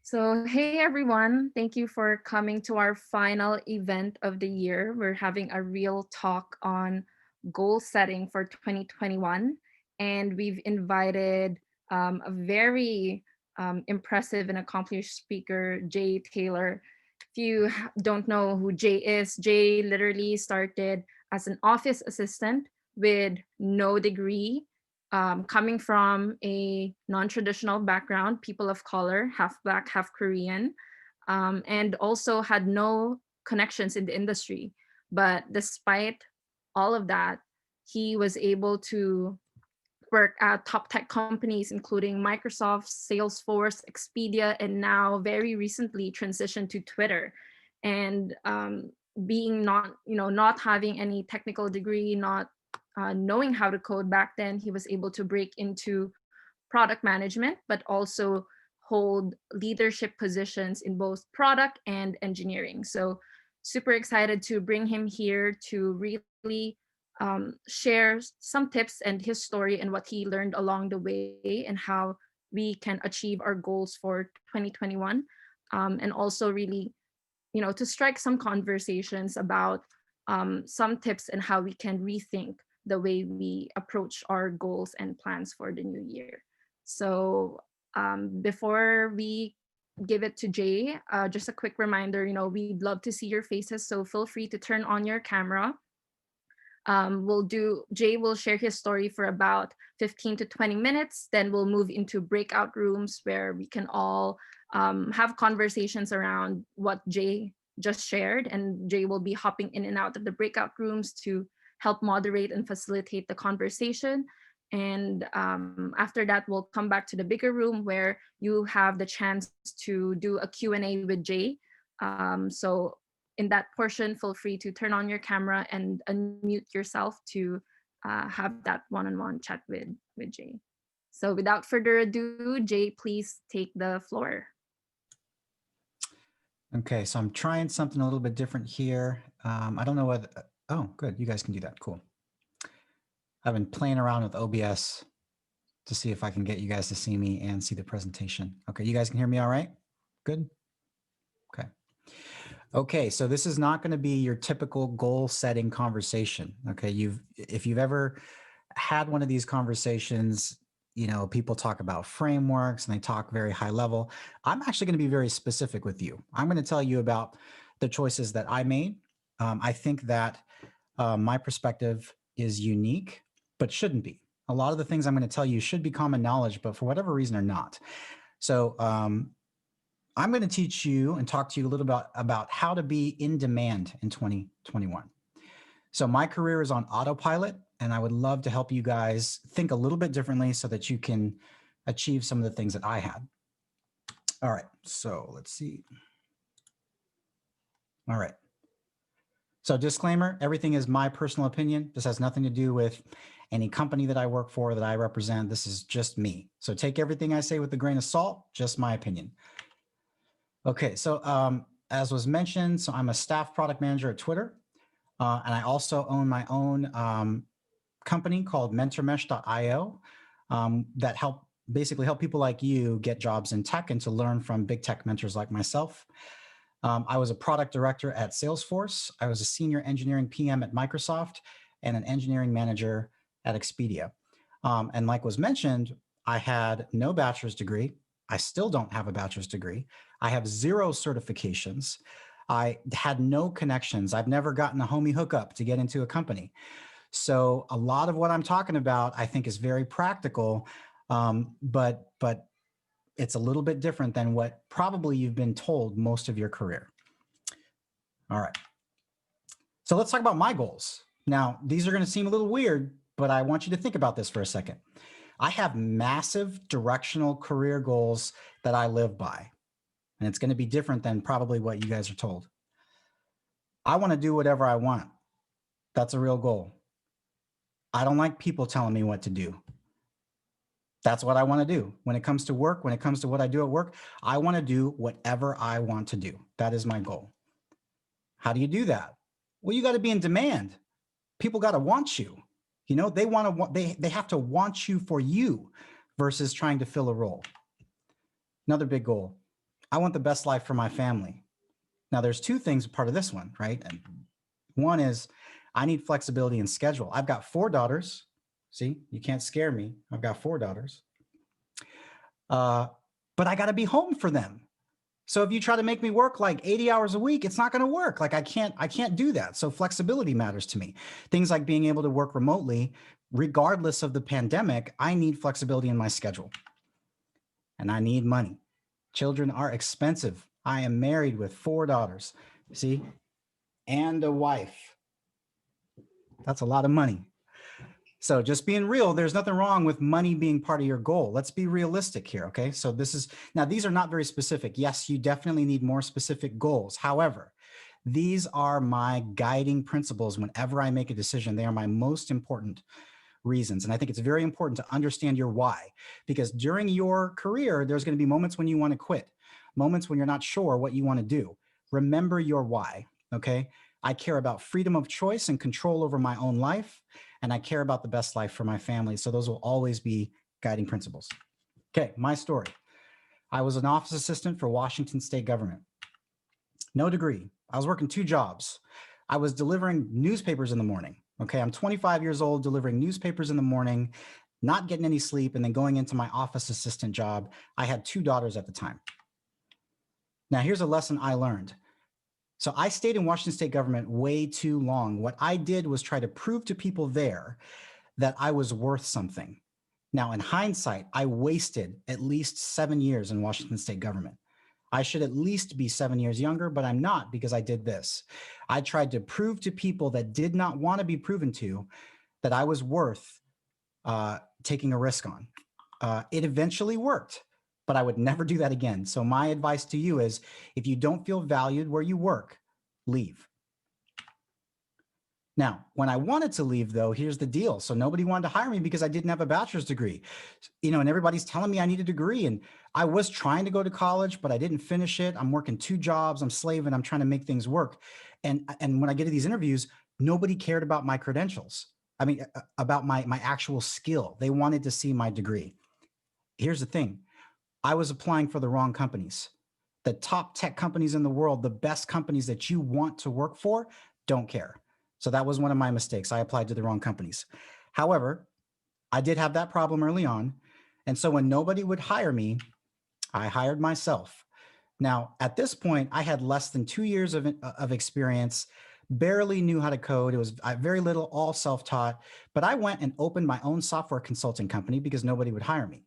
So, hey everyone, thank you for coming to our final event of the year. We're having a real talk on goal setting for 2021, and we've invited a very impressive and accomplished speaker, Jay Taylor. If you don't know who Jay is, Jay literally started as an office assistant with no degree, coming from a non-traditional background, people of color, half Black, half Korean, and also had no connections in the industry. But despite all of that, he was able to work at top tech companies, including Microsoft, Salesforce, Expedia, and now very recently transitioned to Twitter. And being not, not having any technical degree, not knowing how to code back then, he was able to break into product management, but also hold leadership positions in both product and engineering. So super excited to bring him here to really share some tips and his story and what he learned along the way and how we can achieve our goals for 2021, and also really to strike some conversations about some tips and how we can rethink the way we approach our goals and plans for the new year. So before we give it to Jay, just a quick reminder, we'd love to see your faces, so feel free to turn on your camera. Jay will share his story for about 15 to 20 minutes. Then we'll move into breakout rooms where we can all have conversations around what Jay just shared. And Jay will be hopping in and out of the breakout rooms to help moderate and facilitate the conversation. And after that, we'll come back to the bigger room where you have the chance to do a Q&A with Jay. So in that portion, feel free to turn on your camera and unmute yourself to have that one-on-one chat with Jay. So without further ado, Jay, please take the floor. Okay, so I'm trying something a little bit different here. I don't know what, oh, good, you guys can do that, cool. I've been playing around with OBS to see if I can get you guys to see me and see the presentation. Okay, you guys can hear me all right? Good? Okay. Okay, so this is not going to be your typical goal setting conversation. Okay, if you've ever had one of these conversations, people talk about frameworks and they talk very high level. I'm actually going to be very specific with you. I'm going to tell you about the choices that I made. I think that my perspective is unique, but shouldn't be. A lot of the things I'm going to tell you should be common knowledge, but for whatever reason are not. So I'm going to teach you and talk to you a little about how to be in demand in 2021. So my career is on autopilot, and I would love to help you guys think a little bit differently so that you can achieve some of the things that I had. All right, so let's see. All right. So disclaimer, everything is my personal opinion. This has nothing to do with any company that I work for, that I represent. This is just me. So take everything I say with a grain of salt, just my opinion. Okay, so as was mentioned, so I'm a staff product manager at Twitter, and I also own my own company called mentormesh.io that basically help people like you get jobs in tech and to learn from big tech mentors like myself. I was a product director at Salesforce. I was a senior engineering PM at Microsoft and an engineering manager at Expedia. And like was mentioned, I had no bachelor's degree. I still don't have a bachelor's degree. I have 0 certifications. I had no connections. I've never gotten a homie hookup to get into a company. So a lot of what I'm talking about, I think, is very practical, but it's a little bit different than what probably you've been told most of your career. All right. So let's talk about my goals. Now, these are going to seem a little weird, but I want you to think about this for a second. I have massive directional career goals that I live by, and it's going to be different than probably what you guys are told. I want to do whatever I want. That's a real goal. I don't like people telling me what to do. That's what I want to do. When it comes to work, when it comes to what I do at work, I want to do whatever I want to do. That is my goal. How do you do that? Well, you got to be in demand. People got to want you. They have to want you for you versus trying to fill a role. Another big goal. I want the best life for my family. Now, there's two things part of this one, right? And one is I need flexibility in schedule. I've got 4 daughters. See, you can't scare me. I've got 4 daughters. Uh, but I got to be home for them. So if you try to make me work like 80 hours a week, it's not going to work. Like I can't do that. So flexibility matters to me. Things like being able to work remotely, regardless of the pandemic, I need flexibility in my schedule. And I need money. Children are expensive. I am married with 4 daughters. See? And a wife. That's a lot of money. So just being real, there's nothing wrong with money being part of your goal. Let's be realistic here, okay? So now these are not very specific. Yes, you definitely need more specific goals. However, these are my guiding principles whenever I make a decision. They are my most important reasons. And I think it's very important to understand your why, because during your career, there's going to be moments when you want to quit, moments when you're not sure what you want to do. Remember your why, okay? I care about freedom of choice and control over my own life, and I care about the best life for my family. So those will always be guiding principles. Okay, my story. I was an office assistant for Washington state government. No degree. I was working 2 jobs. I was delivering newspapers in the morning. Okay, I'm 25 years old, delivering newspapers in the morning, not getting any sleep, and then going into my office assistant job. I had 2 daughters at the time. Now, here's a lesson I learned. So I stayed in Washington state government way too long. What I did was try to prove to people there that I was worth something. Now, in hindsight, I wasted at least 7 years in Washington state government. I should at least be 7 years younger, but I'm not because I did this. I tried to prove to people that did not want to be proven to that I was worth taking a risk on. It eventually worked, but I would never do that again. So my advice to you is if you don't feel valued where you work, leave. Now, when I wanted to leave, though, here's the deal. So nobody wanted to hire me because I didn't have a bachelor's degree, and everybody's telling me I need a degree. And I was trying to go to college, but I didn't finish it. I'm working 2 jobs. I'm slaving. I'm trying to make things work. And when I get to these interviews, nobody cared about my credentials. I mean, about my actual skill. They wanted to see my degree. Here's the thing. I was applying for the wrong companies. The top tech companies in the world, the best companies that you want to work for, don't care. So that was one of my mistakes. I applied to the wrong companies. However, I did have that problem early on. And so when nobody would hire me, I hired myself. Now, at this point, I had less than 2 years of experience, barely knew how to code. It was very little, all self-taught. But I went and opened my own software consulting company because nobody would hire me.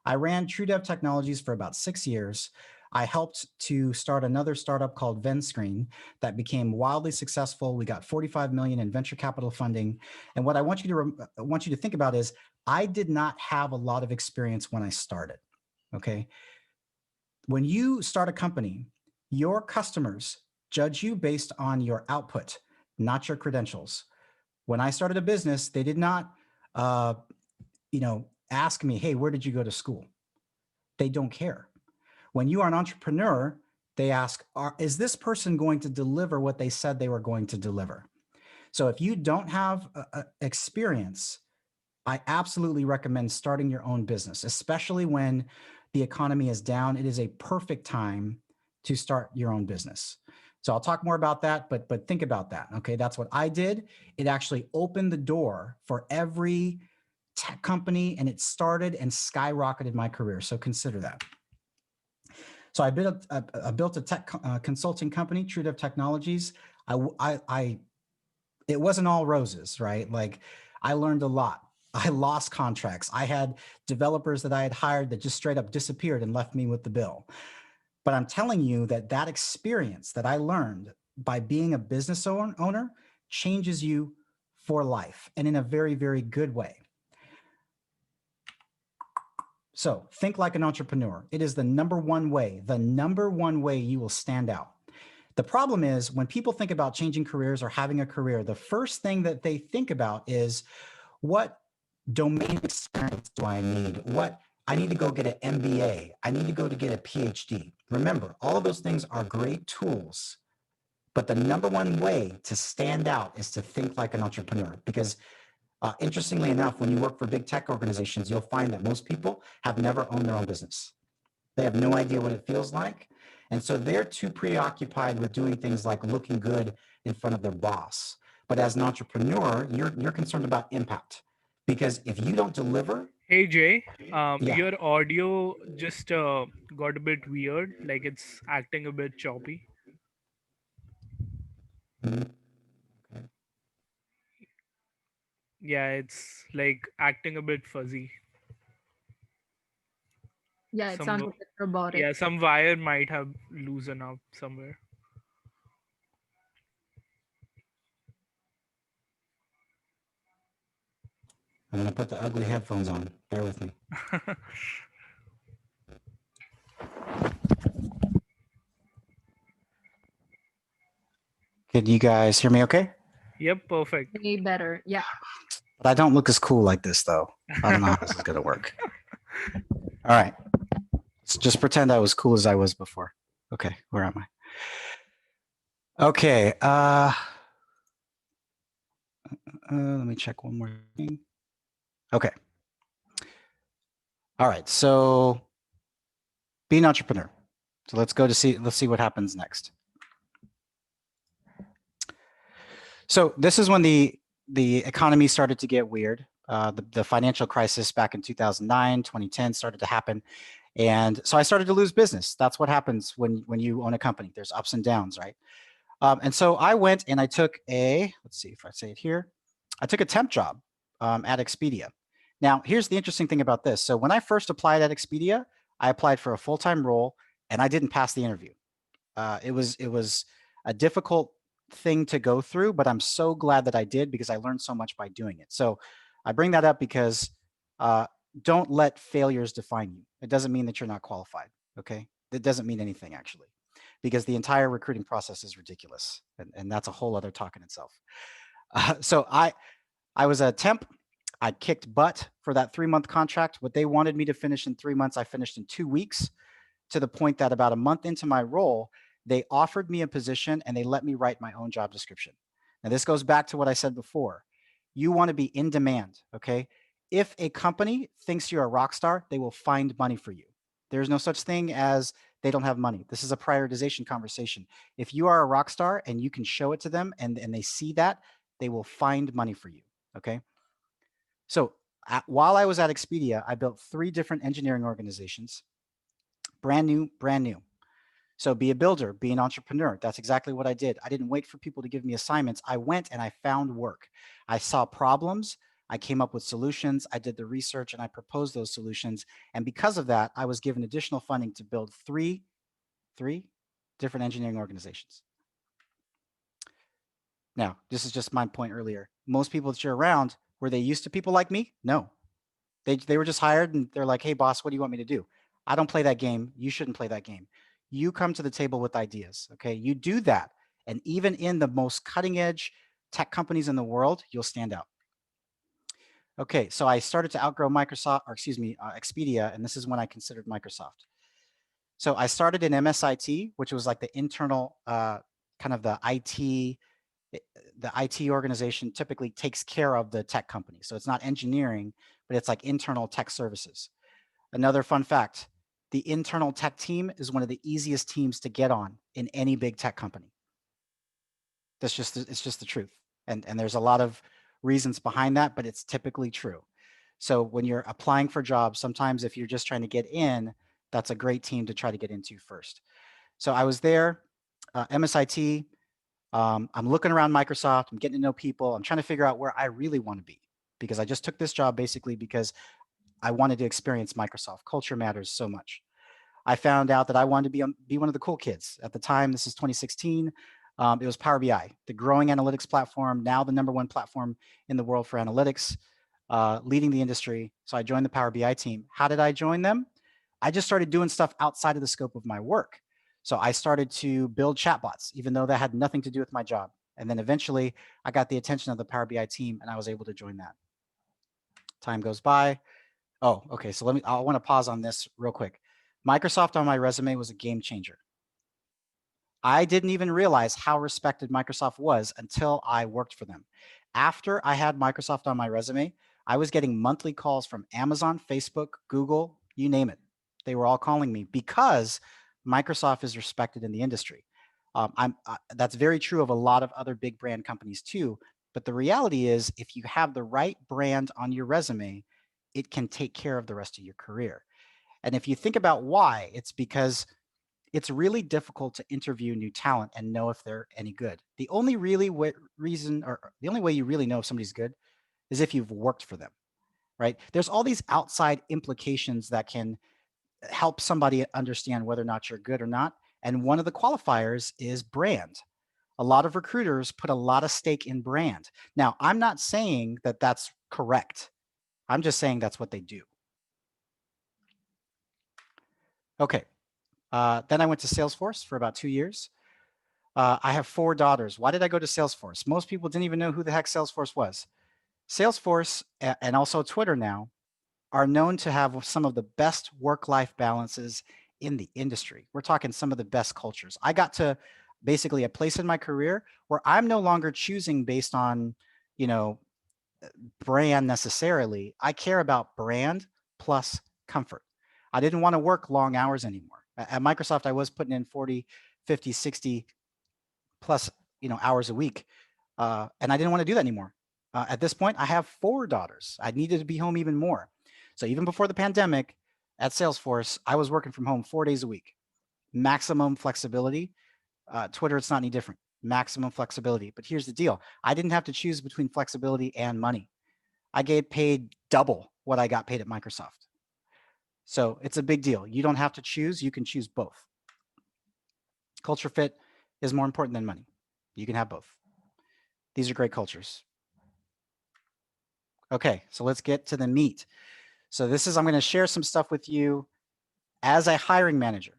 I ran TrueDev Technologies for about 6 years. I helped to start another startup called VenScreen that became wildly successful. We got 45 million in venture capital funding. And what I want you to think about is I did not have a lot of experience when I started. Okay. When you start a company, your customers judge you based on your output, not your credentials. When I started a business, they did not, ask me, hey, where did you go to school? They don't care. When you are an entrepreneur, they ask, is this person going to deliver what they said they were going to deliver? So if you don't have experience, I absolutely recommend starting your own business, especially when the economy is down. It is a perfect time to start your own business. So I'll talk more about that, but think about that. Okay, that's what I did. It actually opened the door for every tech company, and it started and skyrocketed my career. So consider that. So I built a tech consulting company, TrueDev Technologies. It wasn't all roses, right? Like I learned a lot. I lost contracts. I had developers that I had hired that just straight up disappeared and left me with the bill. But I'm telling you that experience that I learned by being a business owner changes you for life and in a very, very good way. So think like an entrepreneur. It is the number one way you will stand out. The problem is when people think about changing careers or having a career, the first thing that they think about is what domain experience do I need? I need to go get an MBA. I need to go to get a PhD. Remember, all of those things are great tools, but the number one way to stand out is to think like an entrepreneur because interestingly enough, when you work for big tech organizations, you'll find that most people have never owned their own business. They have no idea what it feels like. And so they're too preoccupied with doing things like looking good in front of their boss. But as an entrepreneur, you're concerned about impact, because if you don't deliver, Hey Jay, yeah. your audio just got a bit weird, like it's acting a bit choppy. Mhm. Okay. Yeah, it's like acting a bit fuzzy. Yeah, it Some sounds a bit robotic. yeah, some wire might have loosened up somewhere. I'm gonna put the ugly headphones on. Bear with me. Can you guys hear me okay? Yep, perfect. Way better. Yeah. But I don't look as cool like this though. I don't know how this is gonna work. All right. Let's just pretend I was cool as I was before. Okay, where am I? Okay. Let me check one more thing. Okay. All right. So be an entrepreneur. So let's see what happens next. So this is when the economy started to get weird. The financial crisis back in 2009, 2010 started to happen. And so I started to lose business. That's what happens when you own a company. There's ups and downs, right? And so I went and I took let's see if I say it here. I took a temp job at Expedia. Now, here's the interesting thing about this. So when I first applied at Expedia, I applied for a full-time role and I didn't pass the interview. It was a difficult thing to go through, but I'm so glad that I did because I learned so much by doing it. So I bring that up because uh, don't let failures define you. It doesn't mean that you're not qualified. Okay, that doesn't mean anything actually, because the entire recruiting process is ridiculous, and that's a whole other talk in itself. So I was a temp. I kicked butt for that 3-month contract. What they wanted me to finish in 3 months, I finished in 2 weeks, to the point that about a month into my role, they offered me a position and they let me write my own job description. Now, this goes back to what I said before. You want to be in demand, okay? If a company thinks you're a rock star, they will find money for you. There's no such thing as they don't have money. This is a prioritization conversation. If you are a rock star and you can show it to them and they see that, they will find money for you, okay? So while I was at Expedia, I built 3 different engineering organizations, brand new, brand new. So be a builder, be an entrepreneur. That's exactly what I did. I didn't wait for people to give me assignments. I went and I found work. I saw problems. I came up with solutions. I did the research and I proposed those solutions. And because of that, I was given additional funding to build three different engineering organizations. Now, this is just my point earlier. Most people that you're around, were they used to people like me? No. They were just hired and they're like, hey, boss, what do you want me to do? I don't play that game. You shouldn't play that game. You come to the table with ideas, okay? You do that. And even in the most cutting edge tech companies in the world, you'll stand out. Okay, so I started to outgrow Microsoft, or excuse me, Expedia, and this is when I considered Microsoft. So I started in MSIT, which was like the internal kind of the IT organization typically takes care of the tech company. So it's not engineering, but it's like internal tech services. Another fun fact, the internal tech team is one of the easiest teams to get on in any big tech company. It's just the truth. And there's a lot of reasons behind that, but it's typically true. So when you're applying for jobs, sometimes if you're just trying to get in, that's a great team to try to get into first. So I was there, MSIT. I'm looking around Microsoft. I'm getting to know people. I'm trying to figure out where I really want to be, because I just took this job basically because I wanted to experience Microsoft. Culture matters so much. I found out that I wanted to be one of the cool kids. At the time, this is 2016. It was Power BI, the growing analytics platform, now the #1 platform in the world for analytics, leading the industry. So I joined the Power BI team. How did I join them? I just started doing stuff outside of the scope of my work. So I started to build chatbots, even though that had nothing to do with my job. And then eventually I got the attention of the Power BI team and I was able to join that. Time goes by. Oh, okay. So I want to pause on this real quick. Microsoft on my resume was a game changer. I didn't even realize how respected Microsoft was until I worked for them. After I had Microsoft on my resume, I was getting monthly calls from Amazon, Facebook, Google, you name it. They were all calling me because Microsoft is respected in the industry. That's very true of a lot of other big brand companies too. But the reality is, if you have the right brand on your resume, it can take care of the rest of your career. And if you think about why, it's because it's really difficult to interview new talent and know if they're any good. The only reason, or the only way you really know if somebody's good, is if you've worked for them, right? There's all these outside implications that can help somebody understand whether or not you're good or not. And one of the qualifiers is brand. A lot of recruiters put a lot of stake in brand. Now, I'm not saying that that's correct. I'm just saying that's what they do. Okay. Then I went to Salesforce for about 2 years. I have 4 daughters. Why did I go to Salesforce? Most people didn't even know who the heck Salesforce was. Salesforce and also Twitter now are known to have some of the best work-life balances in the industry. We're talking some of the best cultures. I got to basically a place in my career where I'm no longer choosing based on, you know, brand necessarily. I care about brand plus comfort. I didn't want to work long hours anymore. At Microsoft, I was putting in 40, 50, 60 plus, hours a week. And I didn't want to do that anymore. At this point, I have 4 daughters. I needed to be home even more. So even before the pandemic at Salesforce, I was working from home 4 days a week. Maximum flexibility. Twitter, it's not any different. Maximum flexibility. But here's the deal. I didn't have to choose between flexibility and money. I get paid double what I got paid at Microsoft. So it's a big deal. You don't have to choose. You can choose both. Culture fit is more important than money. You can have both. These are great cultures. Okay, so let's get to the meat. So I'm going to share some stuff with you as a hiring manager.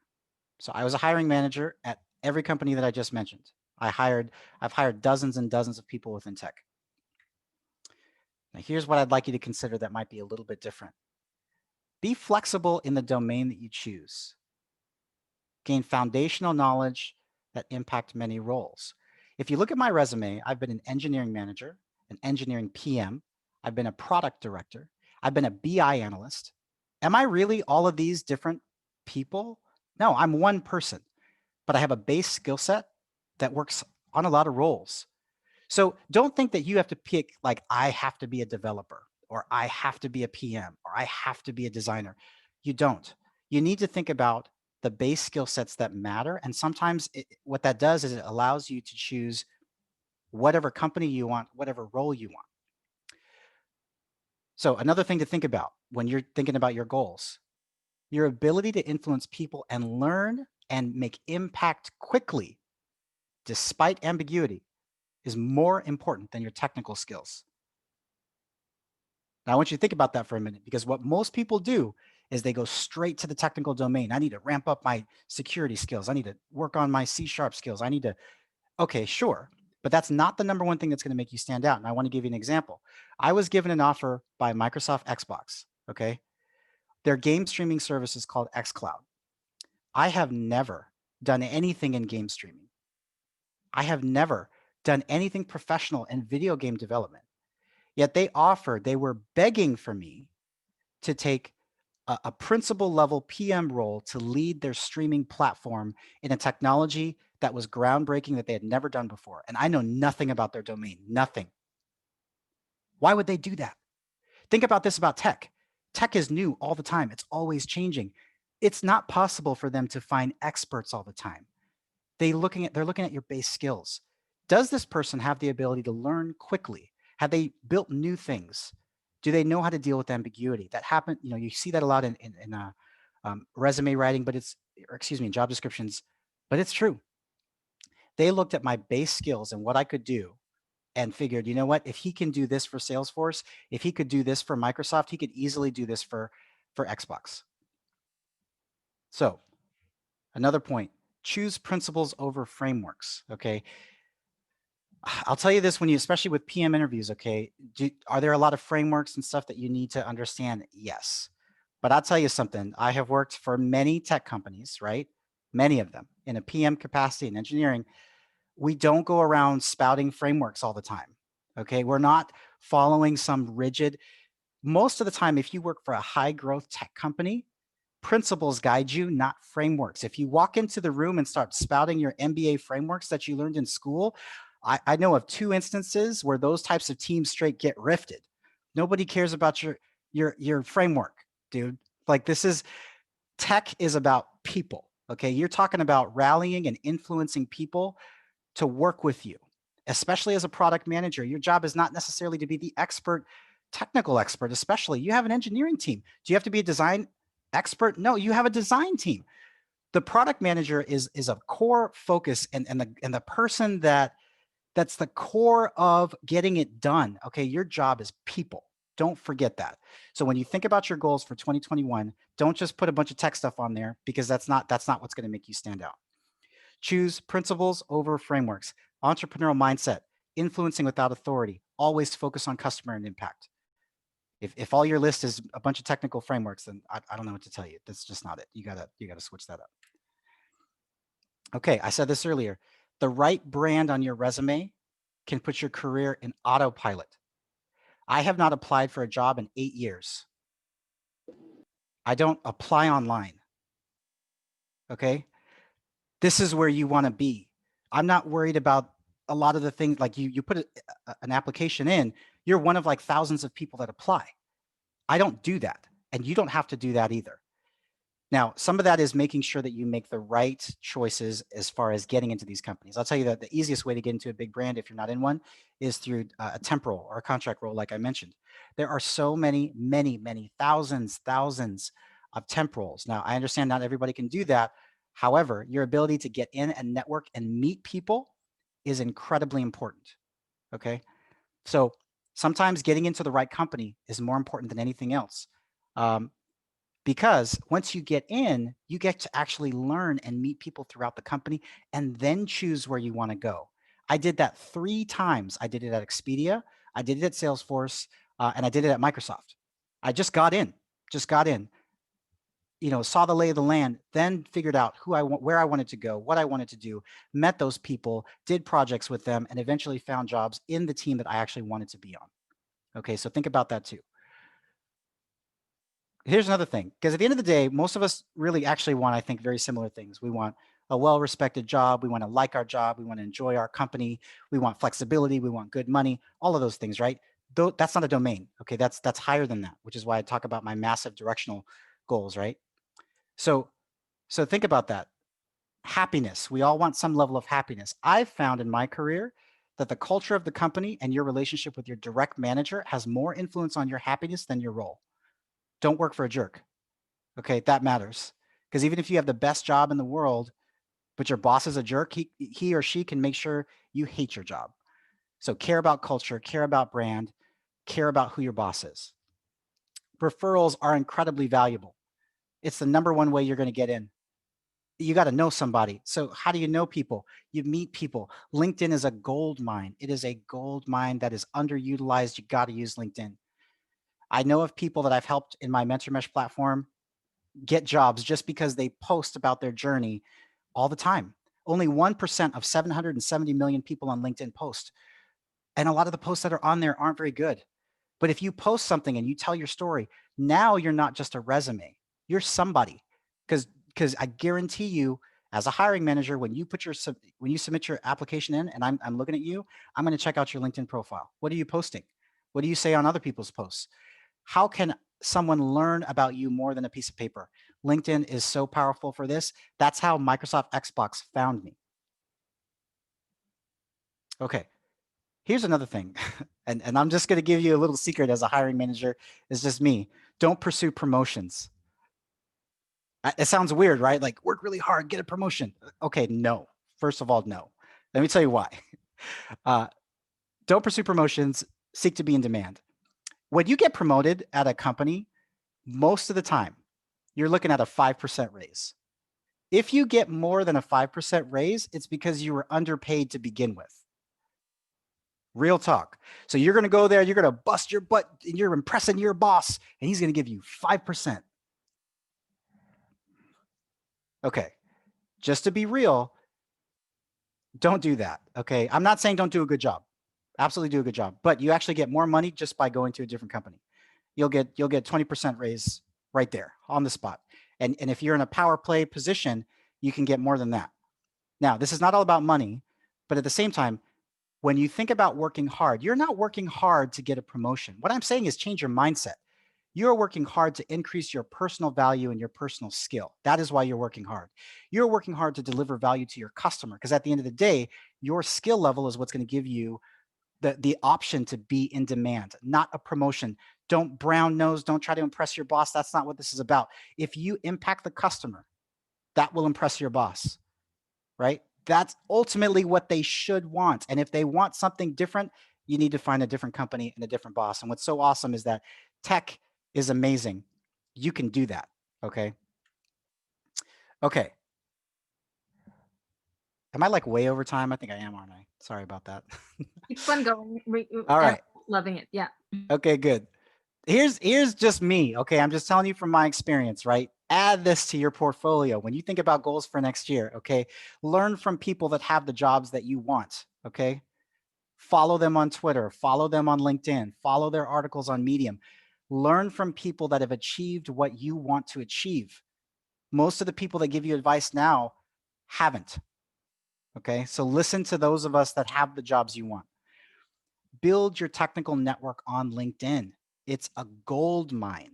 So I was a hiring manager at every company that I just mentioned. I've hired dozens and dozens of people within tech. Now here's what I'd like you to consider that might be a little bit different. Be flexible in the domain that you choose. Gain foundational knowledge that impact many roles. If you look at my resume, I've been an engineering manager, an engineering PM, I've been a product director, I've been a BI analyst. Am I really all of these different people? No, I'm one person, but I have a base skill set that works on a lot of roles. So don't think that you have to pick, like, I have to be a developer, or I have to be a PM, or I have to be a designer. You don't. You need to think about the base skill sets that matter. And sometimes what that does is it allows you to choose whatever company you want, whatever role you want. So another thing to think about when you're thinking about your goals, your ability to influence people and learn and make impact quickly, despite ambiguity, is more important than your technical skills. Now, I want you to think about that for a minute, because what most people do is they go straight to the technical domain. I need to ramp up my security skills. I need to work on my C# skills. Okay, sure. But that's not the number one thing that's going to make you stand out. And I want to give you an example. I was given an offer by Microsoft Xbox, okay? Their game streaming service is called xCloud. I have never done anything in game streaming. I have never done anything professional in video game development. Yet they were begging for me to take a principal level PM role to lead their streaming platform in a technology that was groundbreaking that they had never done before. And I know nothing about their domain, nothing. Why would they do that? Think about this about tech. Tech is new all the time. It's always changing. It's not possible for them to find experts all the time. They're looking at your base skills. Does this person have the ability to learn quickly? Have they built new things? Do they know how to deal with ambiguity? That happen, you see that a lot in resume writing, in job descriptions, but it's true. They looked at my base skills and what I could do and figured, you know what, if he can do this for Salesforce, if he could do this for Microsoft, he could easily do this for Xbox. So another point, choose principles over frameworks, okay? I'll tell you this especially with PM interviews, okay? Are there a lot of frameworks and stuff that you need to understand? Yes. But I'll tell you something. I have worked for many tech companies, right? Many of them in a PM capacity in engineering. We don't go around spouting frameworks all the time, okay? We're not following some rigid. Most of the time, if you work for a high growth tech company, principles guide you, not frameworks. If you walk into the room and start spouting your MBA frameworks that you learned in school, I know of 2 instances where those types of teams straight get rifted. Nobody cares about your framework, dude. Like, this is tech is about people. Okay, you're talking about rallying and influencing people to work with you, especially as a product manager. Your job is not necessarily to be the expert, technical expert, especially. You have an engineering team. Do you have to be a design expert? No, you have a design team. The product manager is a core focus and the person that's the core of getting it done. Okay, your job is people. Don't forget that. So when you think about your goals for 2021, don't just put a bunch of tech stuff on there, because that's not what's going to make you stand out. Choose principles over frameworks. Entrepreneurial mindset, influencing without authority. Always focus on customer and impact. If all your list is a bunch of technical frameworks, then I don't know what to tell you. That's just not it. You gotta switch that up. Okay, I said this earlier. The right brand on your resume can put your career in autopilot. I have not applied for a job in 8 years. I don't apply online. Okay? This is where you want to be. I'm not worried about a lot of the things, like you put an application in, you're one of like thousands of people that apply. I don't do that. And you don't have to do that either. Now, some of that is making sure that you make the right choices as far as getting into these companies. I'll tell you that the easiest way to get into a big brand, if you're not in one, is through a temporal or a contract role, like I mentioned. There are so many, thousands of temporals. Now, I understand not everybody can do that. However, your ability to get in and network and meet people is incredibly important. Okay. So sometimes getting into the right company is more important than anything else. Because once you get in, you get to actually learn and meet people throughout the company and then choose where you want to go. I did that 3 times. I did it at Expedia, I did it at Salesforce, and I did it at Microsoft. I just got in, saw the lay of the land, then figured out where I wanted to go, what I wanted to do, met those people, did projects with them, and eventually found jobs in the team that I actually wanted to be on. Okay, so think about that too. Here's another thing, because at the end of the day, most of us really actually want, I think, very similar things. We want a well-respected job. We want to like our job. We want to enjoy our company. We want flexibility. We want good money, all of those things, right? Though that's not a domain. Okay, that's higher than that, which is why I talk about my massive directional goals, right? So think about that. Happiness. We all want some level of happiness. I've found in my career that the culture of the company and your relationship with your direct manager has more influence on your happiness than your role. Don't work for a jerk. Okay, that matters. Because even if you have the best job in the world, but your boss is a jerk, he or she can make sure you hate your job. So care about culture, care about brand, care about who your boss is. Referrals are incredibly valuable. It's the #1 way you're going to get in. You got to know somebody. So how do you know people? You meet people. LinkedIn is a gold mine. It is a gold mine that is underutilized. You got to use LinkedIn. I know of people that I've helped in my Mentor Mesh platform get jobs just because they post about their journey all the time. Only 1% of 770 million people on LinkedIn post. And a lot of the posts that are on there aren't very good. But if you post something and you tell your story, now you're not just a resume. You're somebody. Because I guarantee you, as a hiring manager, when you submit your application in and I'm looking at you, I'm going to check out your LinkedIn profile. What are you posting? What do you say on other people's posts? How can someone learn about you more than a piece of paper? LinkedIn is so powerful for this. That's how Microsoft Xbox found me. Okay, here's another thing. and I'm just going to give you a little secret as a hiring manager. It's just me. Don't pursue promotions. It sounds weird, right? Like, work really hard, get a promotion. Okay, no. First of all, no. Let me tell you why. Don't pursue promotions. Seek to be in demand. When you get promoted at a company, most of the time, you're looking at a 5% raise. If you get more than a 5% raise, it's because you were underpaid to begin with. Real talk. So you're going to go there, you're going to bust your butt, and you're impressing your boss, and he's going to give you 5%. Okay, just to be real, don't do that. Okay, I'm not saying don't do a good job. Absolutely do a good job, but you actually get more money just by going to a different company. You'll get 20% raise right there on the spot. And if you're in a power play position, you can get more than that. Now, this is not all about money, but at the same time, when you think about working hard, you're not working hard to get a promotion. What I'm saying is change your mindset. You're working hard to increase your personal value and your personal skill. That is why you're working hard. You're working hard to deliver value to your customer because at the end of the day, your skill level is what's going to give you the option to be in demand, not a promotion. Don't brown nose, don't try to impress your boss. That's not what this is about. If you impact the customer, that will impress your boss, right? That's ultimately what they should want. And if they want something different, you need to find a different company and a different boss. And what's so awesome is that tech is amazing. You can do that. Okay. Okay. Am I like way over time? I think I am, aren't I? Sorry about that. Keep on going. All right. Loving it. Yeah. Okay, good. Here's just me. Okay. I'm just telling you from my experience, right? Add this to your portfolio. When you think about goals for next year, okay, learn from people that have the jobs that you want. Okay. Follow them on Twitter, follow them on LinkedIn, follow their articles on Medium. Learn from people that have achieved what you want to achieve. Most of the people that give you advice now haven't. Okay. So listen to those of us that have the jobs you want. Build your technical network on LinkedIn. It's a gold mine.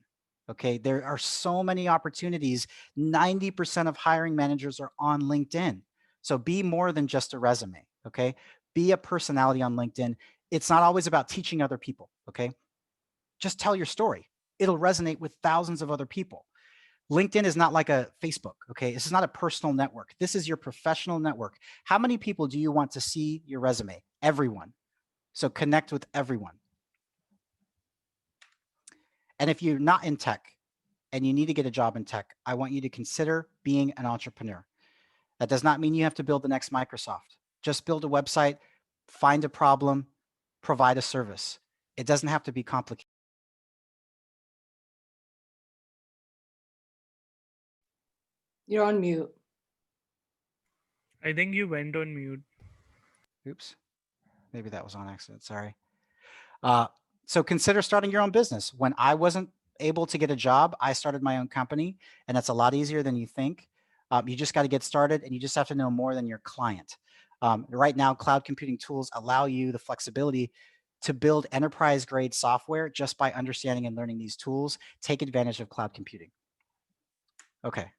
Okay. There are so many opportunities. 90% of hiring managers are on LinkedIn. So be more than just a resume. Okay. Be a personality on LinkedIn. It's not always about teaching other people. Okay. Just tell your story. It'll resonate with thousands of other people. LinkedIn is not like a Facebook. Okay. This is not a personal network. This is your professional network. How many people do you want to see your resume? Everyone. So connect with everyone. And if you're not in tech and you need to get a job in tech, I want you to consider being an entrepreneur. That does not mean you have to build the next Microsoft. Just build a website, find a problem, provide a service. It doesn't have to be complicated. You're on mute. I think you went on mute. Oops, maybe that was on accident. Sorry. Uh, so consider starting your own business. When I wasn't able to get a job, I started my own company, and that's a lot easier than you think. You just got to get started, and you just have to know more than your client. Right now, cloud computing tools allow you the flexibility to build enterprise-grade software just by understanding and learning these tools. Take advantage of cloud computing. Okay,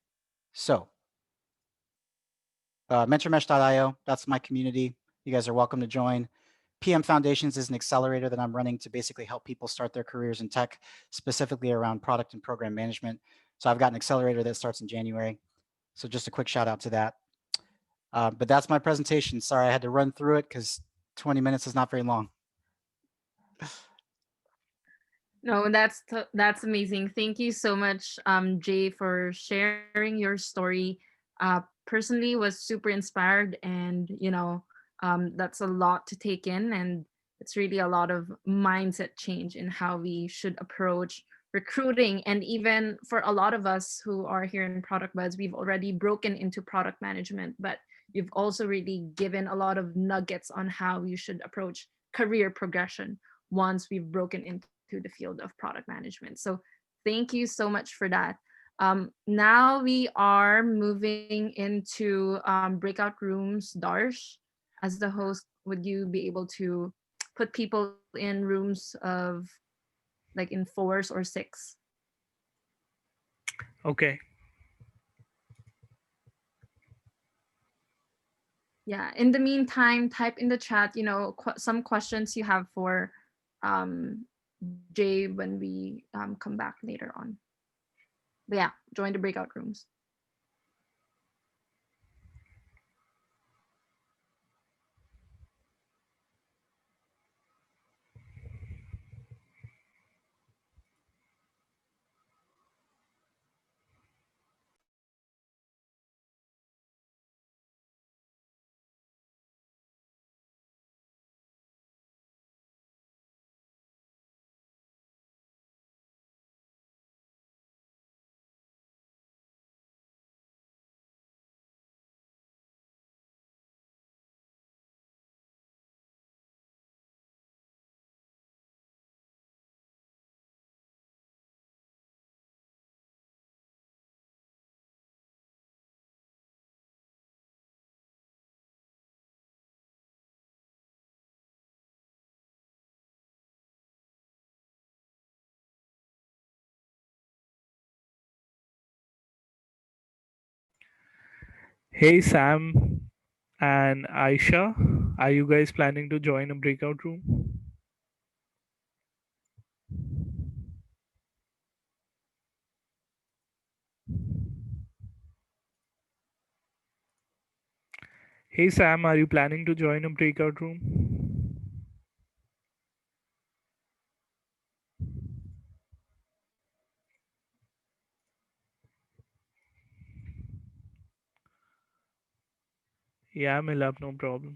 so mentormesh.io, that's my community. You guys are welcome to join. PM Foundations is an accelerator that I'm running to basically help people start their careers in tech, specifically around product and program management. So I've got an accelerator that starts in January. So just a quick shout out to that. But that's my presentation. Sorry, I had to run through it because 20 minutes is not very long. No, that's amazing. Thank you so much, Jay, for sharing your story. Personally, was super inspired, and that's a lot to take in, and it's really a lot of mindset change in how we should approach recruiting. And even for a lot of us who are here in Product Buds, we've already broken into product management, but you've also really given a lot of nuggets on how you should approach career progression once we've broken into the field of product management. So thank you so much for that. Now we are moving into breakout rooms. Darsh, as the host, would you be able to put people in rooms of like in fours or six? Okay. Yeah. In the meantime, type in the chat, some questions you have for um, Jay when we come back later on. But yeah, join the breakout rooms. Hey Sam and Aisha, are you guys planning to join a breakout room? Hey Sam, are you planning to join a breakout room? Yeah, Milap, no problem.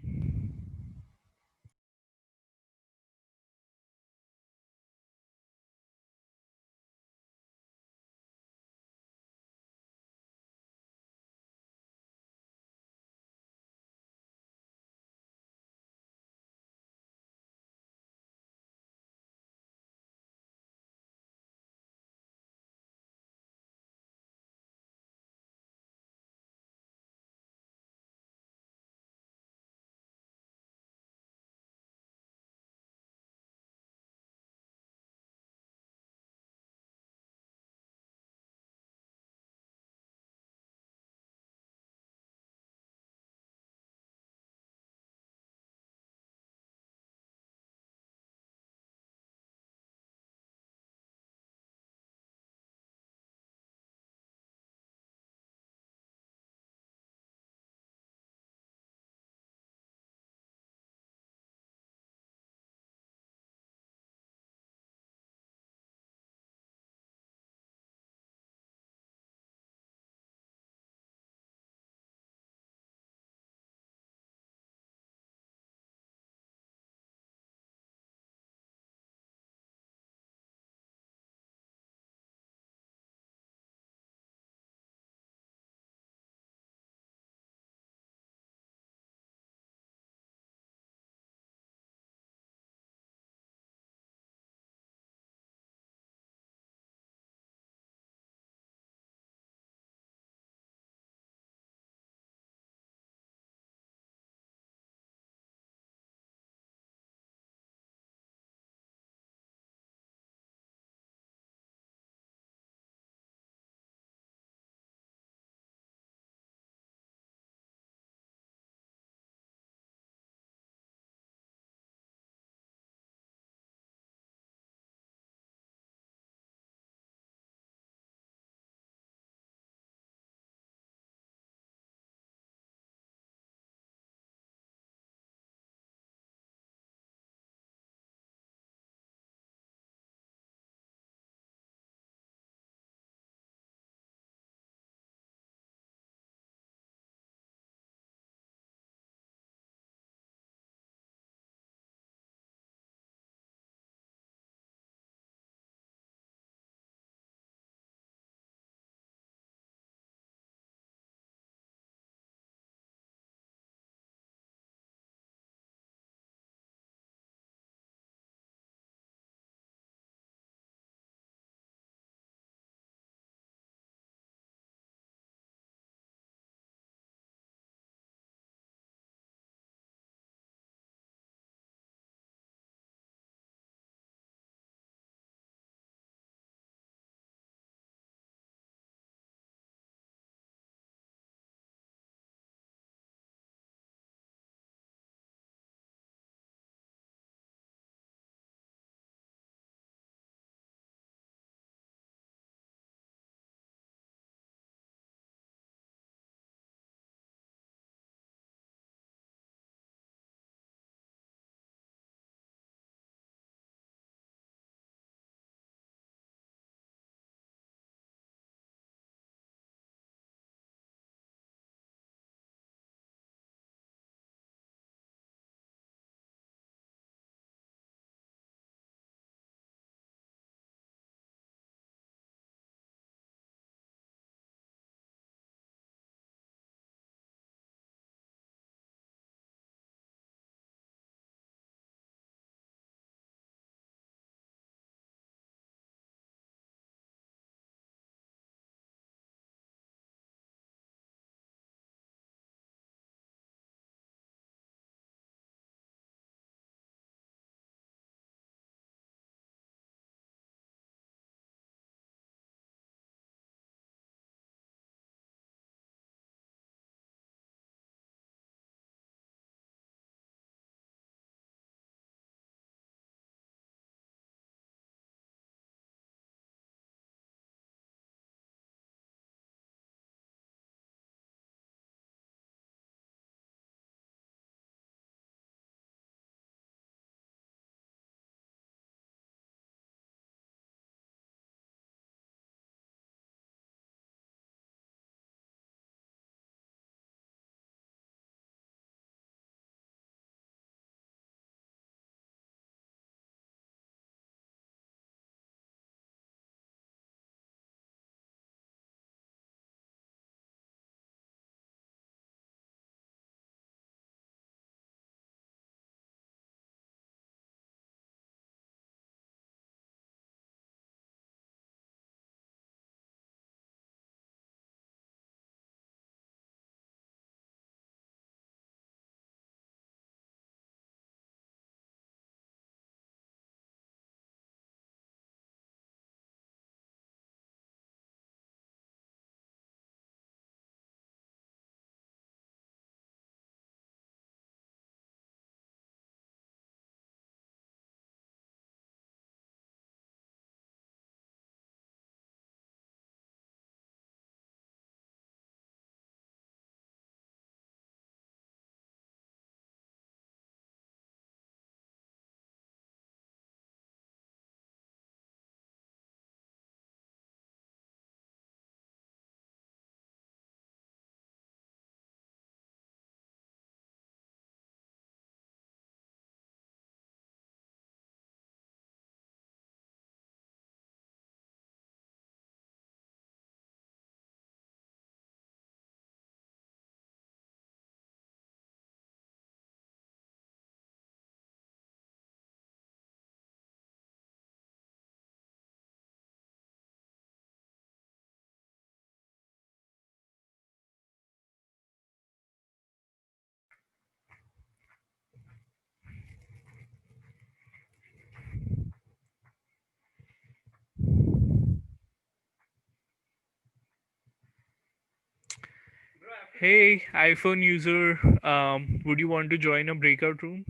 Hey, iPhone user, would you want to join a breakout room?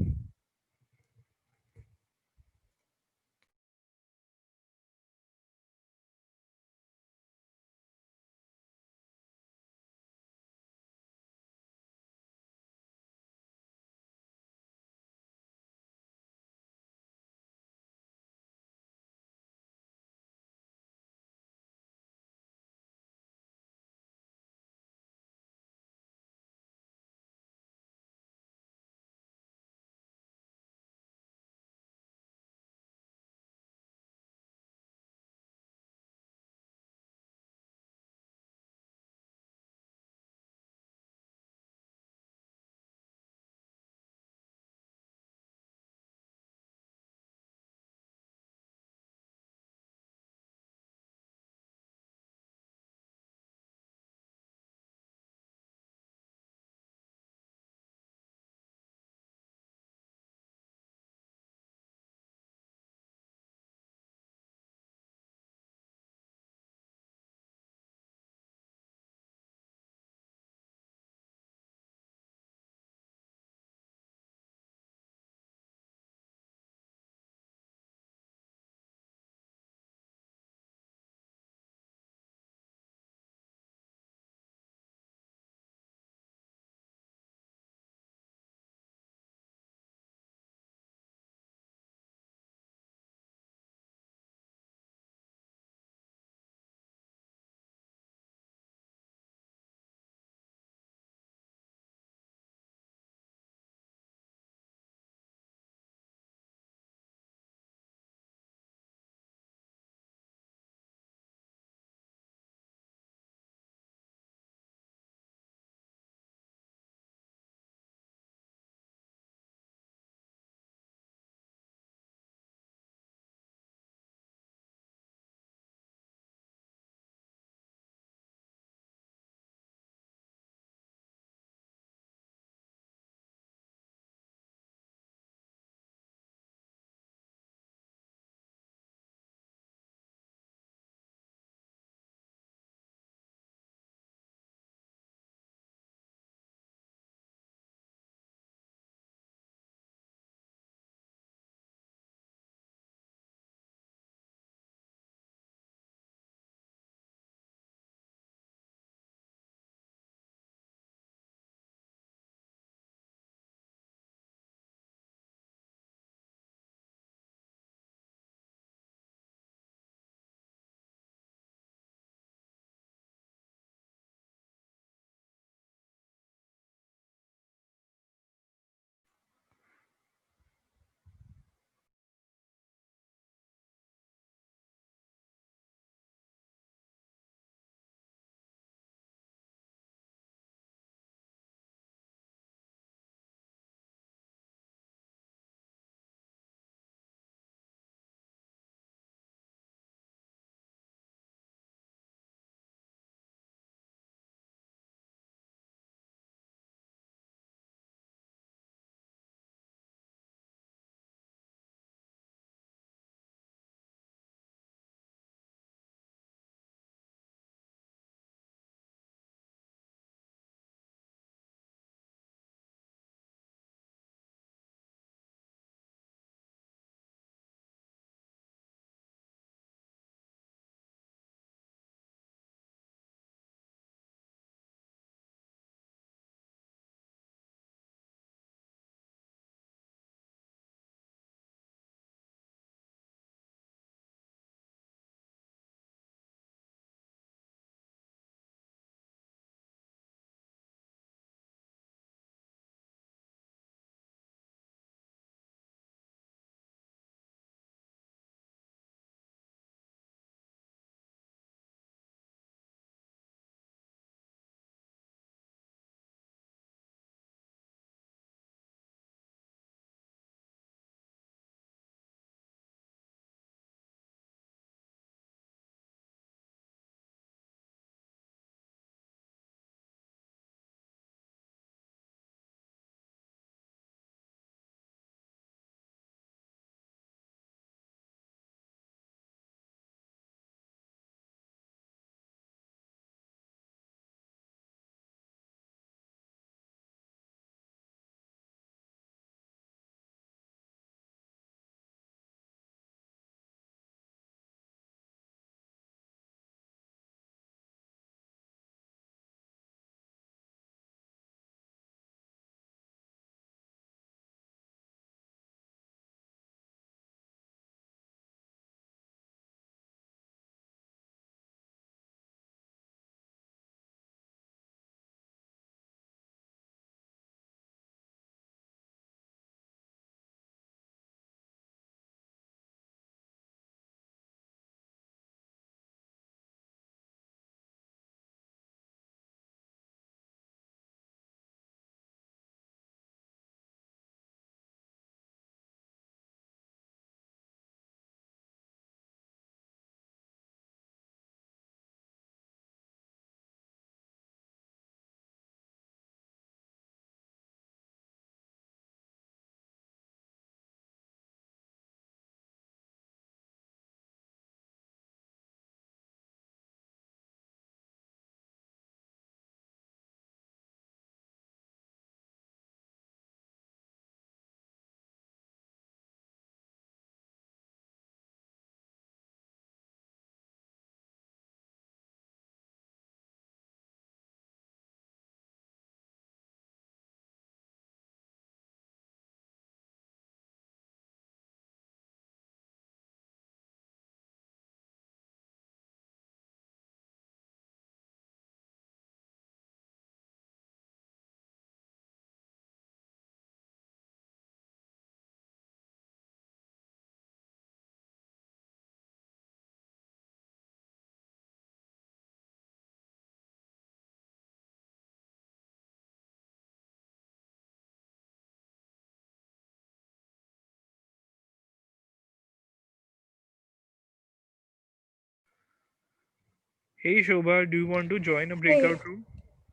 Hey Shobha, do you want to join a Hey, breakout room?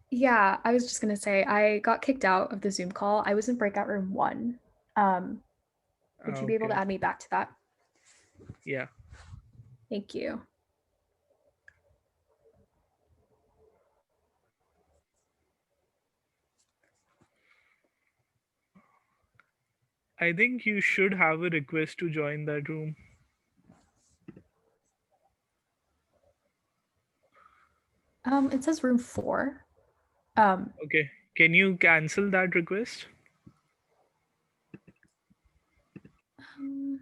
yeah, I was just gonna say I got kicked out of the Zoom call. I was in breakout room 1. Would you be able to Okay. add me back to that? Yeah. Thank you. I think you should have a request to join that room. It says room 4. Um, Okay. Can you cancel that request? um,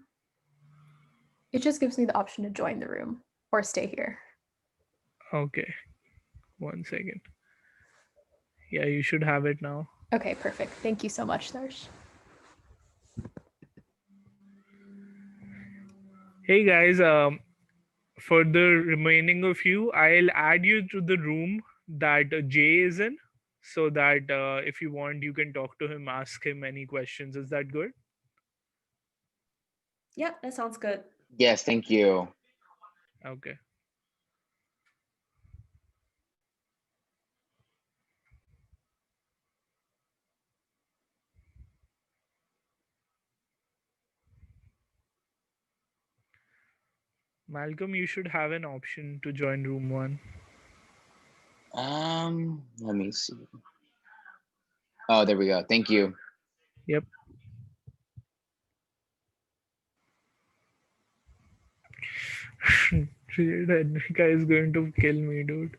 it just gives me the option to join the room or stay here. Okay. 1 second. Yeah, you should have it now. Okay, perfect. Thank you so much, Darsh. Hey guys, for the remaining of you, I'll add you to the room that Jay is in, so that if you want, you can talk to him, ask him any questions. Is that good? Yeah, that sounds good. Yes, thank you. Okay. Malcolm, you should have an option to join room 1. Let me see. Oh, there we go. Thank you. Yep. That guy is going to kill me, dude.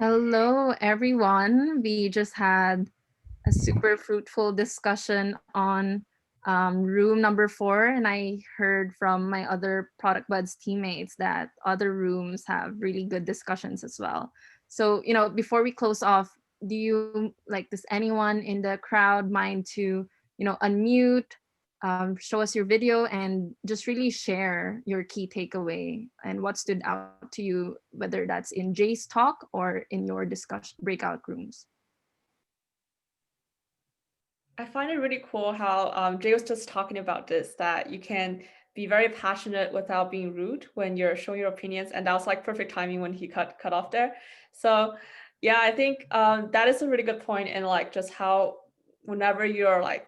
Hello, everyone. We just had a super fruitful discussion on room number 4, and I heard from my other Product Buds teammates that other rooms have really good discussions as well. So, before we close off, does anyone in the crowd mind to, unmute, show us your video, and just really share your key takeaway and what stood out to you, whether that's in Jay's talk or in your discussion breakout rooms? I find it really cool how Jay was just talking about this, that you can be very passionate without being rude when you're showing your opinions. And that was like perfect timing when he cut off there. So yeah, I think that is a really good point. And like just how whenever you're like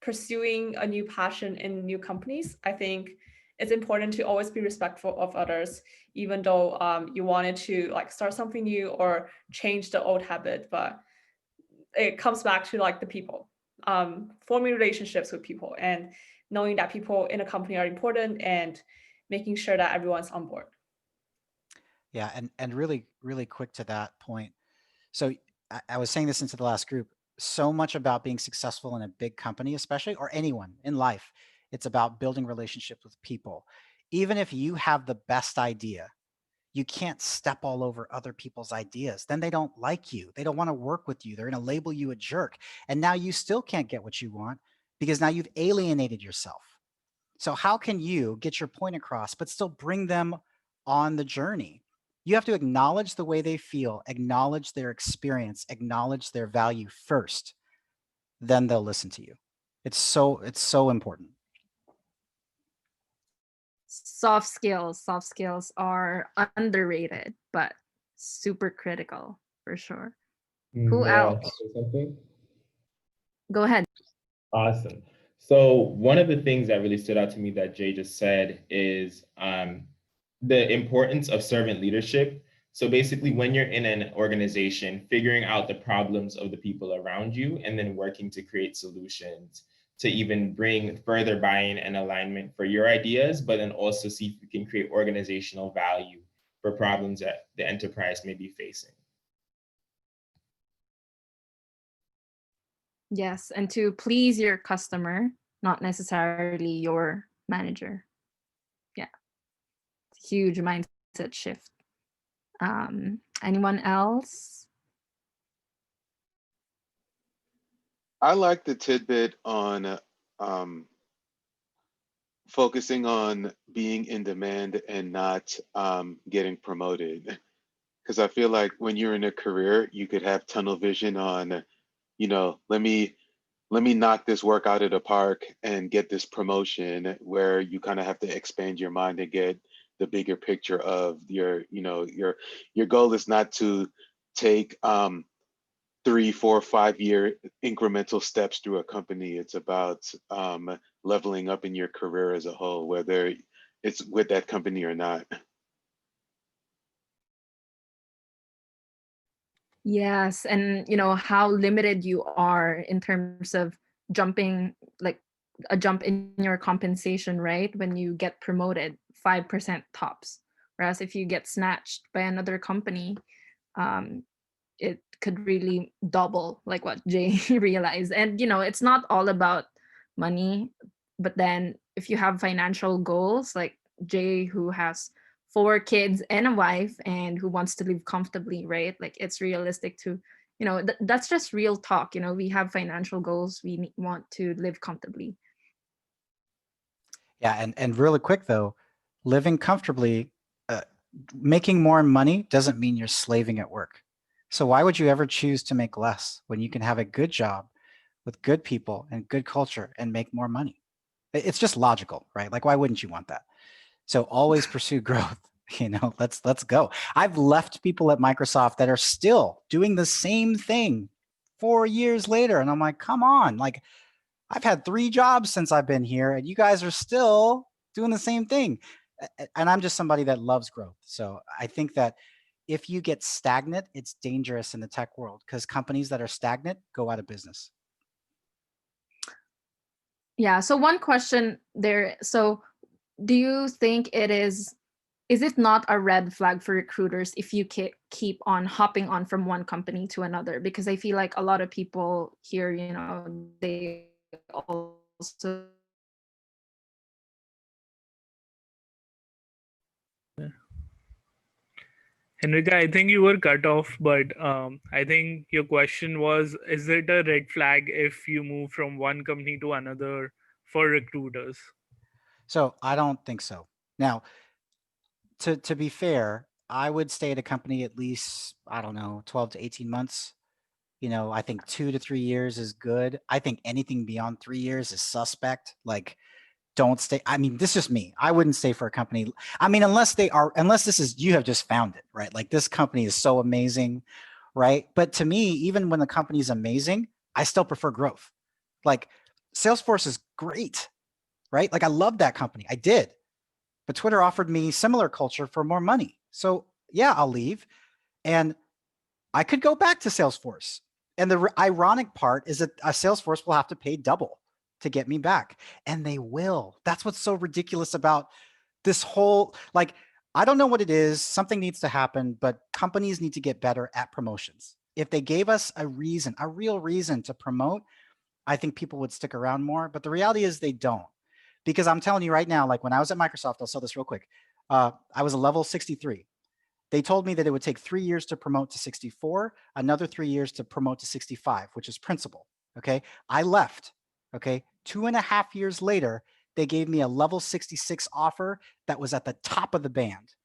pursuing a new passion in new companies, I think it's important to always be respectful of others, even though you wanted to like start something new or change the old habit. But it comes back to like the people, forming relationships with people and knowing that people in a company are important and making sure that everyone's on board. Yeah, and really, really quick to that point. So I was saying this into the last group. So much about being successful in a big company, especially, or anyone in life, it's about building relationships with people. Even if you have the best idea, you can't step all over other people's ideas. Then they don't like you. They don't want to work with you. They're going to label you a jerk. And now you still can't get what you want because now you've alienated yourself. So how can you get your point across, but still bring them on the journey? You have to acknowledge the way they feel, acknowledge their experience, acknowledge their value first. Then they'll listen to you. It's so important. Soft skills are underrated, but super critical for sure. Who May I else? say something? Go ahead. Awesome. So one of the things that really stood out to me that Jay just said is the importance of servant leadership. So basically, when you're in an organization, figuring out the problems of the people around you and then working to create solutions to even bring further buy-in and alignment for your ideas, but then also see if you can create organizational value for problems that the enterprise may be facing. Yes, and to please your customer, not necessarily your manager. Yeah, it's a huge mindset shift. Anyone else? I like the tidbit on focusing on being in demand and not getting promoted. Because I feel like when you're in a career, you could have tunnel vision on, let me knock this work out of the park and get this promotion, where you kind of have to expand your mind and get the bigger picture of your goal is not to take 3, 4, 5 year incremental steps through a company. It's about leveling up in your career as a whole, whether it's with that company or not. Yes, and how limited you are in terms of jumping, like a jump in your compensation, right? When you get promoted, 5% tops. Whereas if you get snatched by another company, um, it could really double, like what Jay realized. And it's not all about money, but then if you have financial goals, like Jay, who has 4 kids and a wife and who wants to live comfortably, right? Like it's realistic to, that's just real talk. We have financial goals, we want to live comfortably. Yeah, and really quick though, living comfortably, making more money doesn't mean you're slaving at work. So why would you ever choose to make less when you can have a good job with good people and good culture and make more money? It's just logical, right? Like, why wouldn't you want that? So always pursue growth. Let's go. I've left people at Microsoft that are still doing the same thing 4 years later. And I'm like, come on, like I've had 3 jobs since I've been here and you guys are still doing the same thing. And I'm just somebody that loves growth. So I think that if you get stagnant, it's dangerous in the tech world because companies that are stagnant go out of business. Yeah, so one question there. So do you think it is is it not a red flag for recruiters if you keep on hopping on from one company to another? Because I feel like a lot of people here, they also Henrika, I think you were cut off, but I think your question was, is it a red flag if you move from one company to another for recruiters? So I don't think so. Now, to be fair, I would stay at a company at least, I don't know, 12 to 18 months. I think 2 to 3 years is good. I think anything beyond 3 years is suspect. Like, don't stay. I mean, this is just me. I wouldn't stay for a company. I mean, unless this is, you have just found it, right? Like, this company is so amazing, right? But to me, even when the company is amazing, I still prefer growth. Like, Salesforce is great, right? Like, I love that company. I did. But Twitter offered me similar culture for more money. So yeah, I'll leave. And I could go back to Salesforce. And the ironic part is that Salesforce will have to pay double to get me back. And they will. That's what's so ridiculous about this whole, like, I don't know what it is. Something needs to happen, but companies need to get better at promotions. If they gave us a real reason to promote, I think people would stick around more. But the reality is they don't. Because I'm telling you right now, like when I was at Microsoft, I'll sell this real quick. I was a level 63. They told me that it would take 3 years to promote to 64, another 3 years to promote to 65, which is principal. Okay. I left. Okay. 2.5 years later, they gave me a level 66 offer that was at the top of the band.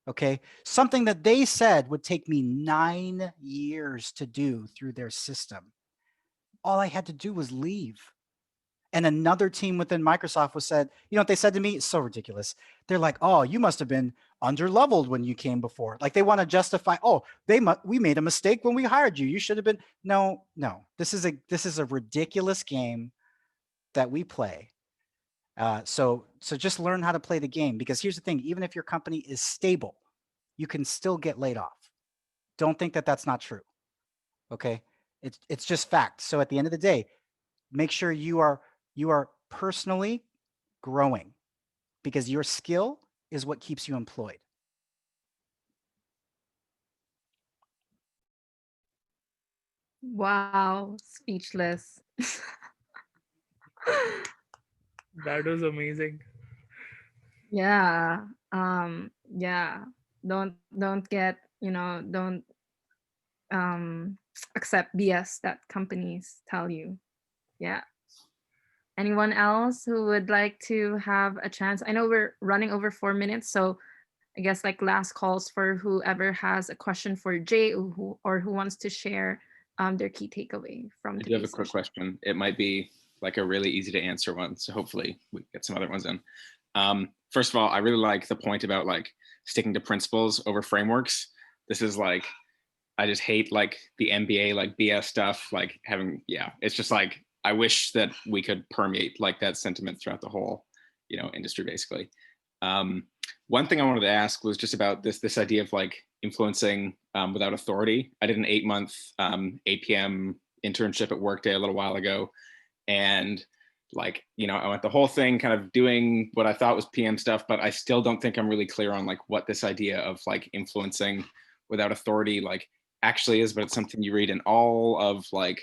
Okay. Something that they said would take me 9 years to do through their system. All I had to do was leave. And another team within Microsoft was said, what they said to me? It's so ridiculous. They're like, oh, you must have been under-leveled when you came before. Like, they want to justify, oh, we made a mistake when we hired you. You should have been. No. This is a ridiculous game that we play. So just learn how to play the game, because here's the thing: even if your company is stable, you can still get laid off. Don't think that that's not true. Okay, it's just fact. So at the end of the day, make sure you are personally growing, because your skill is what keeps you employed. Wow, speechless. That was amazing. Yeah. Yeah. Don't get, don't accept BS that companies tell you. Yeah. Anyone else who would like to have a chance? I know we're running over 4 minutes, so I guess like last calls for whoever has a question for Jay, or who wants to share their key takeaway from I do have a today's quick session. question. It might be like a really easy to answer one, so hopefully we get some other ones in. First of all, I really like the point about like sticking to principles over frameworks. This is like, I just hate like the MBA like BS stuff, like having, it's just like, I wish that we could permeate like that sentiment throughout the whole, industry basically. One thing I wanted to ask was just about this idea of like influencing without authority. I did an 8-month APM internship at Workday a little while ago. And like, I went the whole thing kind of doing what I thought was PM stuff, but I still don't think I'm really clear on like what this idea of like influencing without authority like actually is, but it's something you read in all of like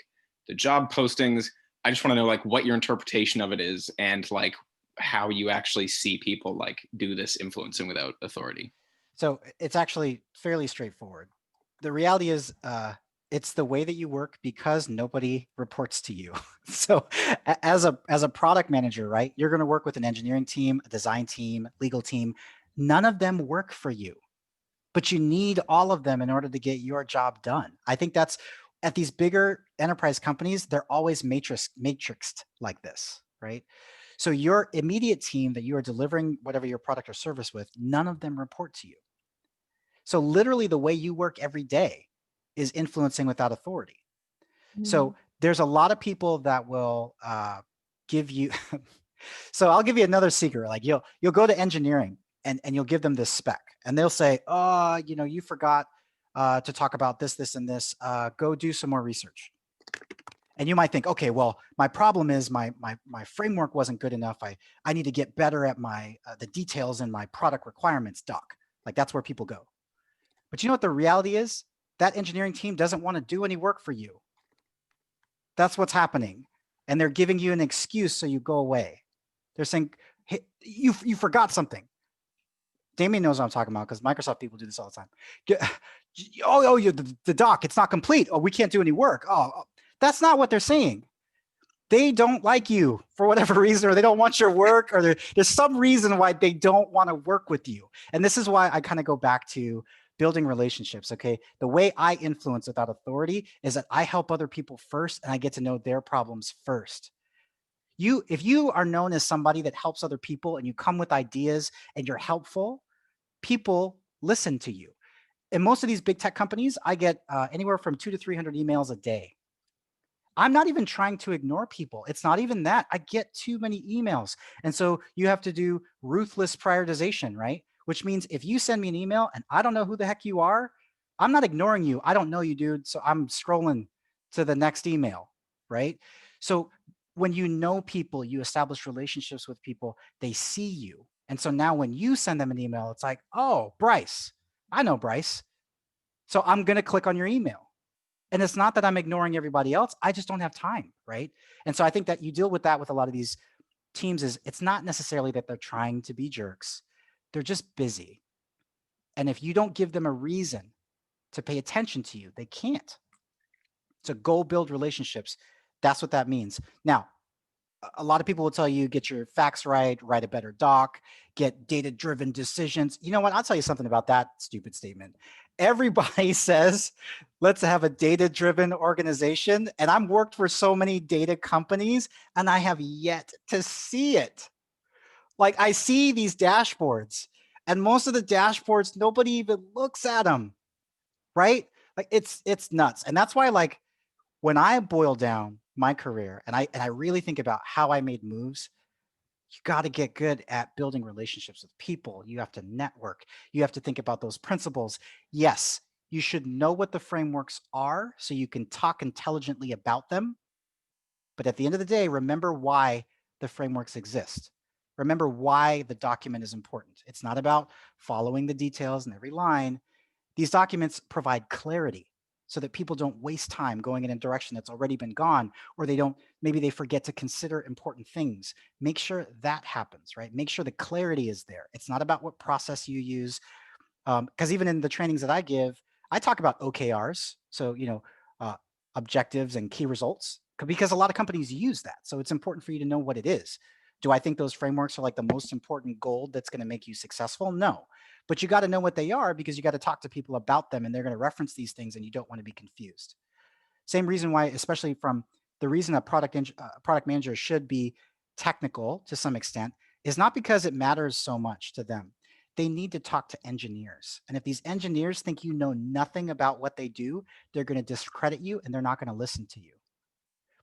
the job postings. I just want to know like what your interpretation of it is, and like how you actually see people like do this influencing without authority. So it's actually fairly straightforward. The reality is, it's the way that you work, because nobody reports to you. So as a product manager, right, you're going to work with an engineering team, a design team, legal team. None of them work for you, but you need all of them in order to get your job done. I think that's, at these bigger enterprise companies, they're always matrixed like this, right? So your immediate team that you are delivering whatever your product or service with, none of them report to you. So literally the way you work every day is influencing without authority. So there's a lot of people that will give you, so I'll give you another secret. Like you'll go to engineering and you'll give them this spec, and they'll say, oh, you forgot to talk about this, this, and this, go do some more research. And you might think, okay, well, my problem is my framework wasn't good enough. I need to get better at my the details in my product requirements doc. Like that's where people go. But you know what the reality is? That engineering team doesn't want to do any work for you. That's what's happening. And they're giving you an excuse so you go away. They're saying, hey, you forgot something. Damien knows what I'm talking about because Microsoft people do this all the time. The doc, it's not complete. Oh, we can't do any work. Oh, that's not what they're saying. They don't like you for whatever reason, or they don't want your work, or there's some reason why they don't want to work with you. And this is why I kind of go back to building relationships, okay? The way I influence without authority is that I help other people first and I get to know their problems first. If you are known as somebody that helps other people and you come with ideas and you're helpful, people listen to you. In most of these big tech companies, I get anywhere from 200 to 300 emails a day. I'm not even trying to ignore people. It's not even that. I get too many emails. And so you have to do ruthless prioritization, right? Which means if you send me an email and I don't know who the heck you are, I'm not ignoring you. I don't know you, dude. So I'm scrolling to the next email, right? So when you know people, you establish relationships with people, they see you. And so now when you send them an email, it's like, oh, Bryce, I know Bryce. So I'm going to click on your email. And it's not that I'm ignoring everybody else. I just don't have time, right? And so I think that you deal with that with a lot of these teams is it's not necessarily that they're trying to be jerks. They're just busy. And if you don't give them a reason to pay attention to you, they can't. So go build relationships. That's what that means. Now, a lot of people will tell you, get your facts right, write a better doc, get data-driven decisions. You know what? I'll tell you something about that stupid statement. Everybody says, let's have a data-driven organization. And I've worked for so many data companies and I have yet to see it. Like I see these dashboards and most of the dashboards, nobody even looks at them, right? Like it's nuts. And that's why like when I boil down my career and I really think about how I made moves, you got to get good at building relationships with people. You have to network. You have to think about those principles. Yes, you should know what the frameworks are so you can talk intelligently about them. But at the end of the day, remember why the frameworks exist. Remember why the document is important. It's not about following the details in every line. These documents provide clarity so that people don't waste time going in a direction that's already been gone, or maybe they forget to consider important things. Make sure that happens, right? Make sure the clarity is there. It's not about what process you use. Because even in the trainings that I give, I talk about OKRs. So, objectives and key results, because a lot of companies use that. So it's important for you to know what it is. Do I think those frameworks are like the most important gold that's going to make you successful? No. But you got to know what they are because you got to talk to people about them and they're going to reference these things and you don't want to be confused. Same reason why, especially from the reason a product manager should be technical to some extent is not because it matters so much to them. They need to talk to engineers. And if these engineers think you know nothing about what they do, they're going to discredit you and they're not going to listen to you.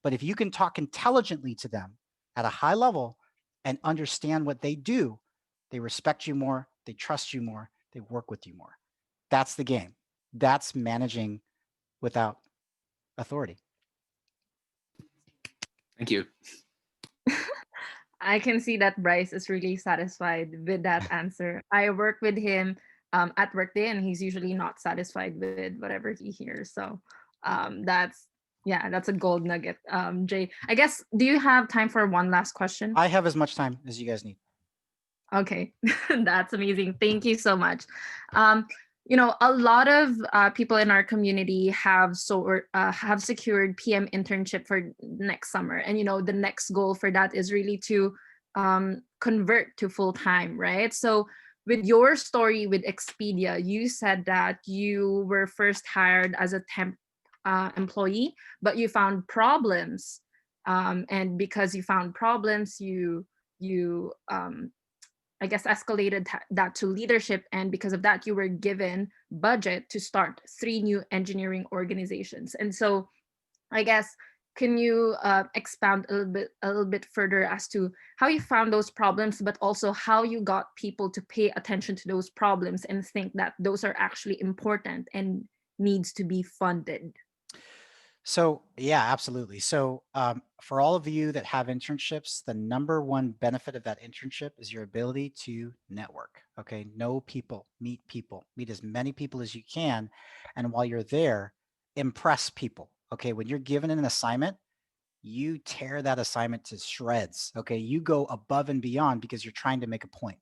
But if you can talk intelligently to them at a high level and understand what they do, they respect you more, they trust you more, they work with you more. That's the game. That's managing without authority. Thank you. I can see that Bryce is really satisfied with that answer. I work with him at Workday, and he's usually not satisfied with whatever he hears. So that's a gold nugget. Jay, I guess, do you have time for one last question? I have as much time as you guys need. Okay, that's amazing. Thank you so much. A lot of people in our community have secured PM internship for next summer, and the next goal for that is really to convert to full time, right? So, with your story with Expedia, you said that you were first hired as a temp employee, but you found problems, and because you found problems, you I guess escalated that to leadership, and because of that you were given budget to start 3 new engineering organizations. And so I guess, can you expound a little bit further as to how you found those problems, but also how you got people to pay attention to those problems and think that those are actually important and needs to be funded? So yeah, absolutely. So for all of you that have internships, the number one benefit of that internship is your ability to network. Okay, know people, meet as many people as you can, and while you're there, impress people. Okay, when you're given an assignment, you tear that assignment to shreds. Okay, you go above and beyond because you're trying to make a point.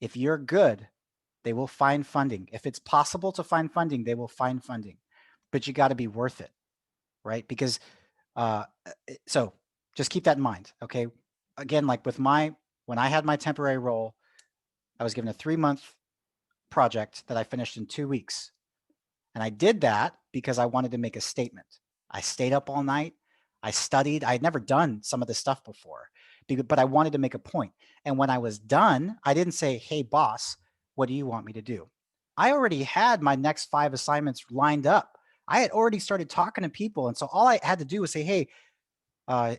If you're good, they will find funding. If it's possible to find funding, they will find funding, but you got to be worth it, right? Because so just keep that in mind. Okay. Again, like when I had my temporary role, I was given a 3-month project that I finished in 2 weeks. And I did that because I wanted to make a statement. I stayed up all night. I studied. I had never done some of this stuff before, but I wanted to make a point. And when I was done, I didn't say, hey, boss, what do you want me to do? I already had my next 5 assignments lined up. I had already started talking to people. And so all I had to do was say, hey,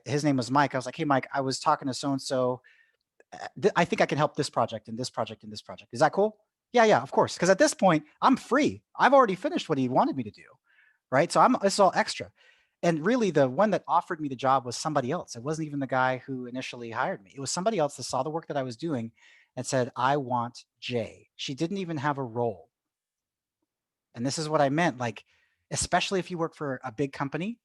his name was Mike. I was like, hey, Mike, I was talking to so-and-so. I think I can help this project and this project and this project. Is that cool? Yeah, of course. Because at this point, I'm free. I've already finished what he wanted me to do, right? So it's all extra. And really, the one that offered me the job was somebody else. It wasn't even the guy who initially hired me. It was somebody else that saw the work that I was doing and said, I want Jay. She didn't even have a role. And this is what I meant. Like, especially if you work for a big company,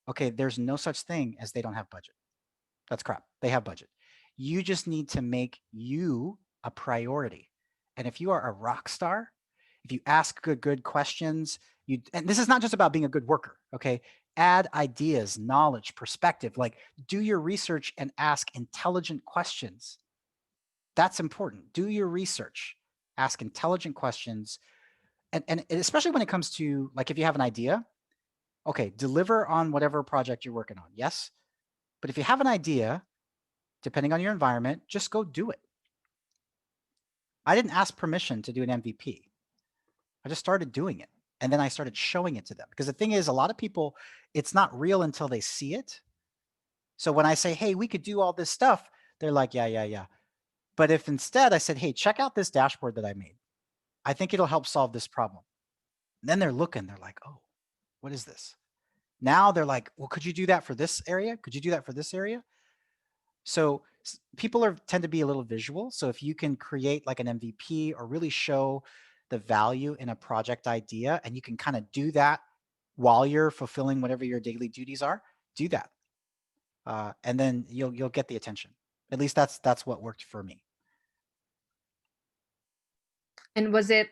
okay, there's no such thing as they don't have budget. That's crap. They have budget. You just need to make you a priority. And if you are a rock star, if you ask good questions, and this is not just about being a good worker, okay? Add ideas, knowledge, perspective, like do your research and ask intelligent questions. That's important. Do your research, ask intelligent questions. And especially when it comes to, like, if you have an idea, okay, deliver on whatever project you're working on. Yes. But if you have an idea, depending on your environment, just go do it. I didn't ask permission to do an MVP. I just started doing it. And then I started showing it to them. Because the thing is, a lot of people, it's not real until they see it. So when I say, hey, we could do all this stuff, they're like, yeah. But if instead I said, hey, check out this dashboard that I made, I think it'll help solve this problem. And then they're looking, they're like, oh, what is this? Now they're like, well, could you do that for this area? Could you do that for this area? So people tend to be a little visual. So if you can create like an MVP or really show the value in a project idea, and you can kind of do that while you're fulfilling whatever your daily duties are, do that. And then you'll get the attention. At least that's what worked for me. And was it,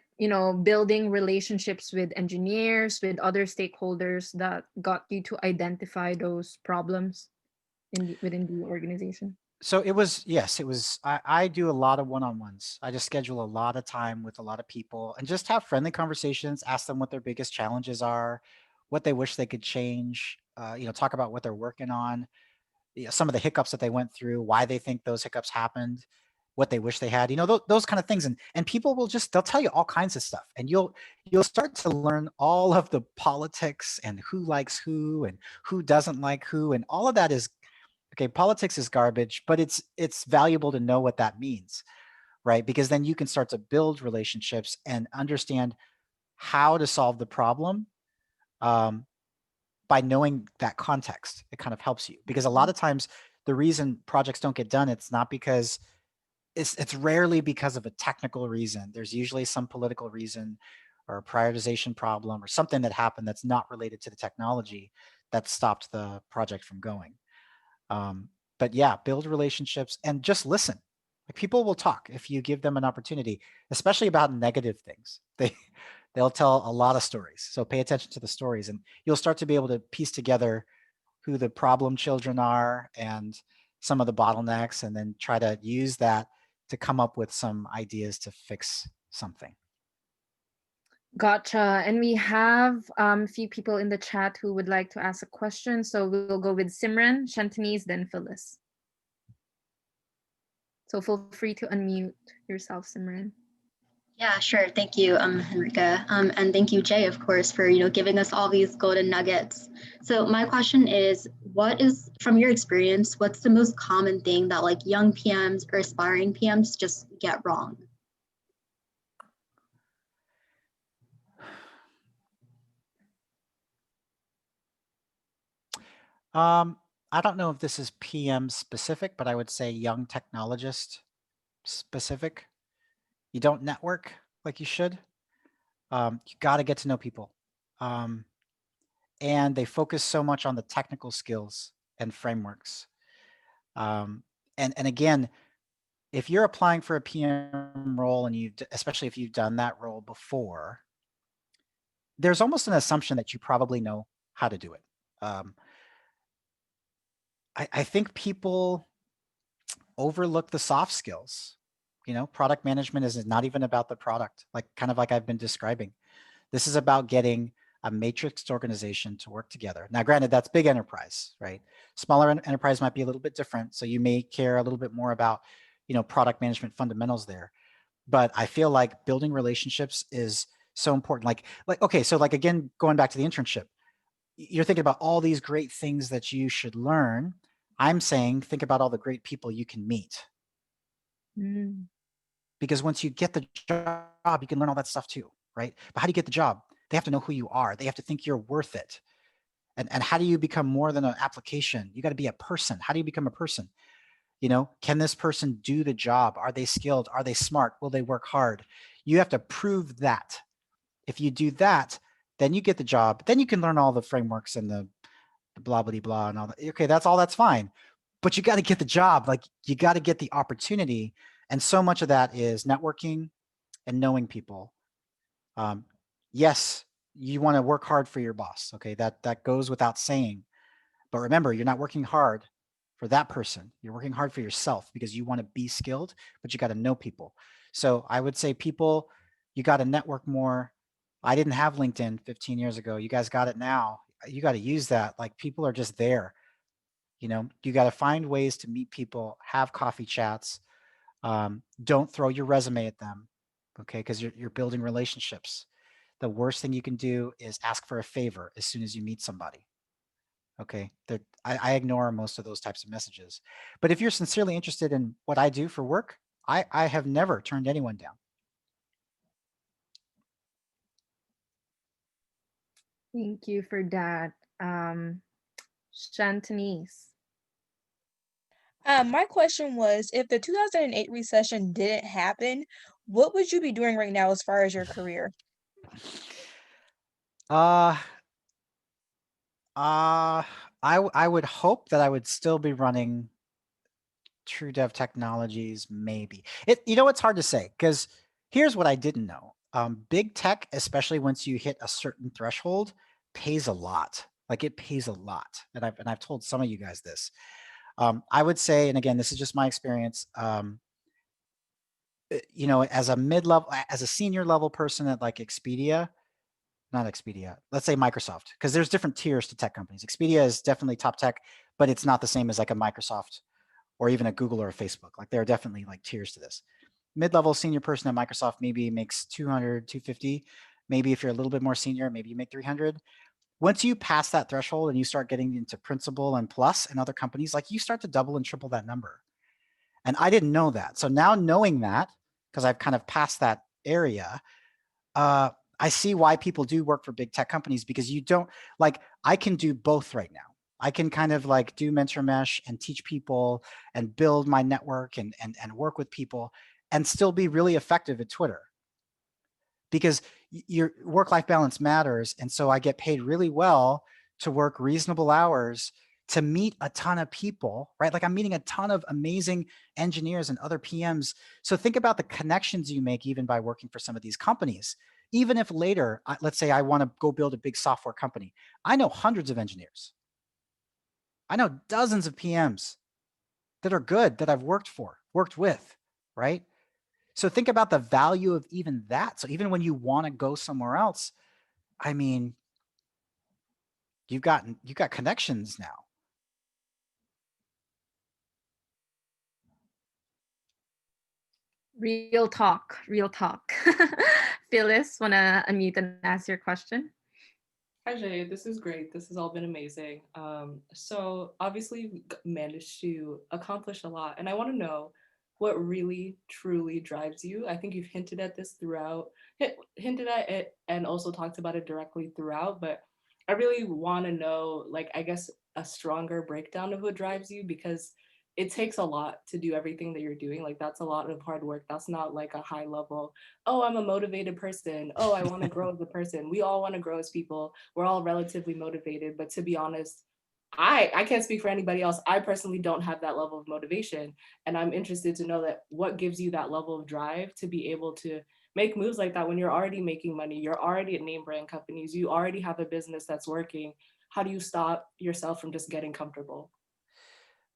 building relationships with engineers, with other stakeholders that got you to identify those problems within the organization? So it was, yes, it was, I do a lot of one-on-ones. I just schedule a lot of time with a lot of people and just have friendly conversations, ask them what their biggest challenges are, what they wish they could change, talk about what they're working on, some of the hiccups that they went through, why they think those hiccups happened, what they wish they had, those kind of things. And people will they'll tell you all kinds of stuff, and you'll start to learn all of the politics and who likes who and who doesn't like who. And all of that is, okay, politics is garbage, but it's valuable to know what that means, right? Because then you can start to build relationships and understand how to solve the problem by knowing that context. It kind of helps you, because a lot of times the reason projects don't get done, it's not because it's rarely because of a technical reason. There's usually some political reason or a prioritization problem or something that happened that's not related to the technology that stopped the project from going. But yeah, build relationships and just listen. Like, people will talk if you give them an opportunity, especially about negative things. They'll tell a lot of stories. So pay attention to the stories, and you'll start to be able to piece together who the problem children are and some of the bottlenecks, and then try to use that to come up with some ideas to fix something. Gotcha. And we have a few people in the chat who would like to ask a question. So we'll go with Simran, Shantanese, then Phyllis. So feel free to unmute yourself, Simran. Yeah, sure. Thank you, Henrika. And thank you, Jay, of course, for giving us all these golden nuggets. So my question is, what is, from your experience, what's the most common thing that like young PMs or aspiring PMs just get wrong? I don't know if this is PM specific, but I would say young technologist specific. You don't network like you should. You got to get to know people. And they focus so much on the technical skills and frameworks. And again, if you're applying for a PM role and especially if you've done that role before, there's almost an assumption that you probably know how to do it. I think people overlook the soft skills. You know, product management is not even about the product, like kind of like I've been describing. This is about getting a matrixed organization to work together. Now, granted, that's big enterprise, right? Smaller enterprise might be a little bit different. So you may care a little bit more about, you know, product management fundamentals there. But I feel like building relationships is so important. Okay, so like again, going back to the internship, you're thinking about all these great things that you should learn. I'm saying, think about all the great people you can meet. Because once you get the job, you can learn all that stuff too, right? But how do you get the job? They have to know who you are. They have to think you're worth it. And how do you become more than an application? You got to be a person. How do you become a person? You know, can this person do the job? Are they skilled? Are they smart? Will they work hard? You have to prove that. If you do that, then you get the job. Then you can learn all the frameworks and the blah, blah, blah, and all that. Okay, that's fine. But you got to get the job. Like, you got to get the opportunity. And so much of that is networking and knowing people. Yes, you want to work hard for your boss. Okay, that goes without saying. But remember, you're not working hard for that person. You're working hard for yourself because you want to be skilled, but you got to know people. So I would say people, you got to network more. I didn't have LinkedIn 15 years ago. You guys got it now. You got to use that. Like, people are just there. You know, you got to find ways to meet people, have coffee chats. Don't throw your resume at them, okay? Because you're building relationships. The worst thing you can do is ask for a favor as soon as you meet somebody. Okay, I ignore most of those types of messages. But if you're sincerely interested in what I do for work, I have never turned anyone down. Thank you for that. Shantanese. My question was, if the 2008 recession didn't happen, what would you be doing right now as far as your career? I would hope that I would still be running True Dev Technologies, maybe. You know, it's hard to say because here's what I didn't know. Big tech, especially once you hit a certain threshold, pays a lot. Like, it pays a lot, and I've told some of you guys this. I would say, and again, this is just my experience. You know, as a mid-level, as a senior level person at like Expedia, not Expedia, let's say Microsoft, because there's different tiers to tech companies. Expedia is definitely top tech, but it's not the same as like a Microsoft or even a Google or a Facebook. Like, there are definitely like tiers to this. Mid-level senior person at Microsoft maybe makes 200, 250. Maybe if you're a little bit more senior, maybe you make 300. Once you pass that threshold and you start getting into principal and plus in other companies, like, you start to double and triple that number. And I didn't know that. So now knowing that, because I've kind of passed that area, I see why people do work for big tech companies, because you don't, like, I can do both right now. I can kind of like do mentor mesh and teach people and build my network and work with people and still be really effective at Twitter, because your work-life balance matters. And so I get paid really well to work reasonable hours to meet a ton of people, right? Like, I'm meeting a ton of amazing engineers and other PMs. So think about the connections you make even by working for some of these companies. Even if later, let's say I want to go build a big software company, I know hundreds of engineers. I know dozens of PMs that are good, that I've worked with, right? So think about the value of even that. So even when you want to go somewhere else, I mean, you've got connections now. Real talk, real talk. Phyllis, wanna unmute and ask your question? Hi Jay, this is great. This has all been amazing. So obviously we managed to accomplish a lot, and I want to know what really truly drives you. I think you've hinted at this throughout, hinted at it, and also talked about it directly throughout. But I really want to know, like, I guess a stronger breakdown of what drives you, because it takes a lot to do everything that you're doing. Like that's a lot of hard work. That's not like a high level, oh, I'm a motivated person. Oh, I want to grow as a person. We all want to grow as people. We're all relatively motivated. But to be honest, I can't speak for anybody else. I personally don't have that level of motivation. And I'm interested to know that what gives you that level of drive to be able to make moves like that when you're already making money, you're already at name brand companies, you already have a business that's working. How do you stop yourself from just getting comfortable?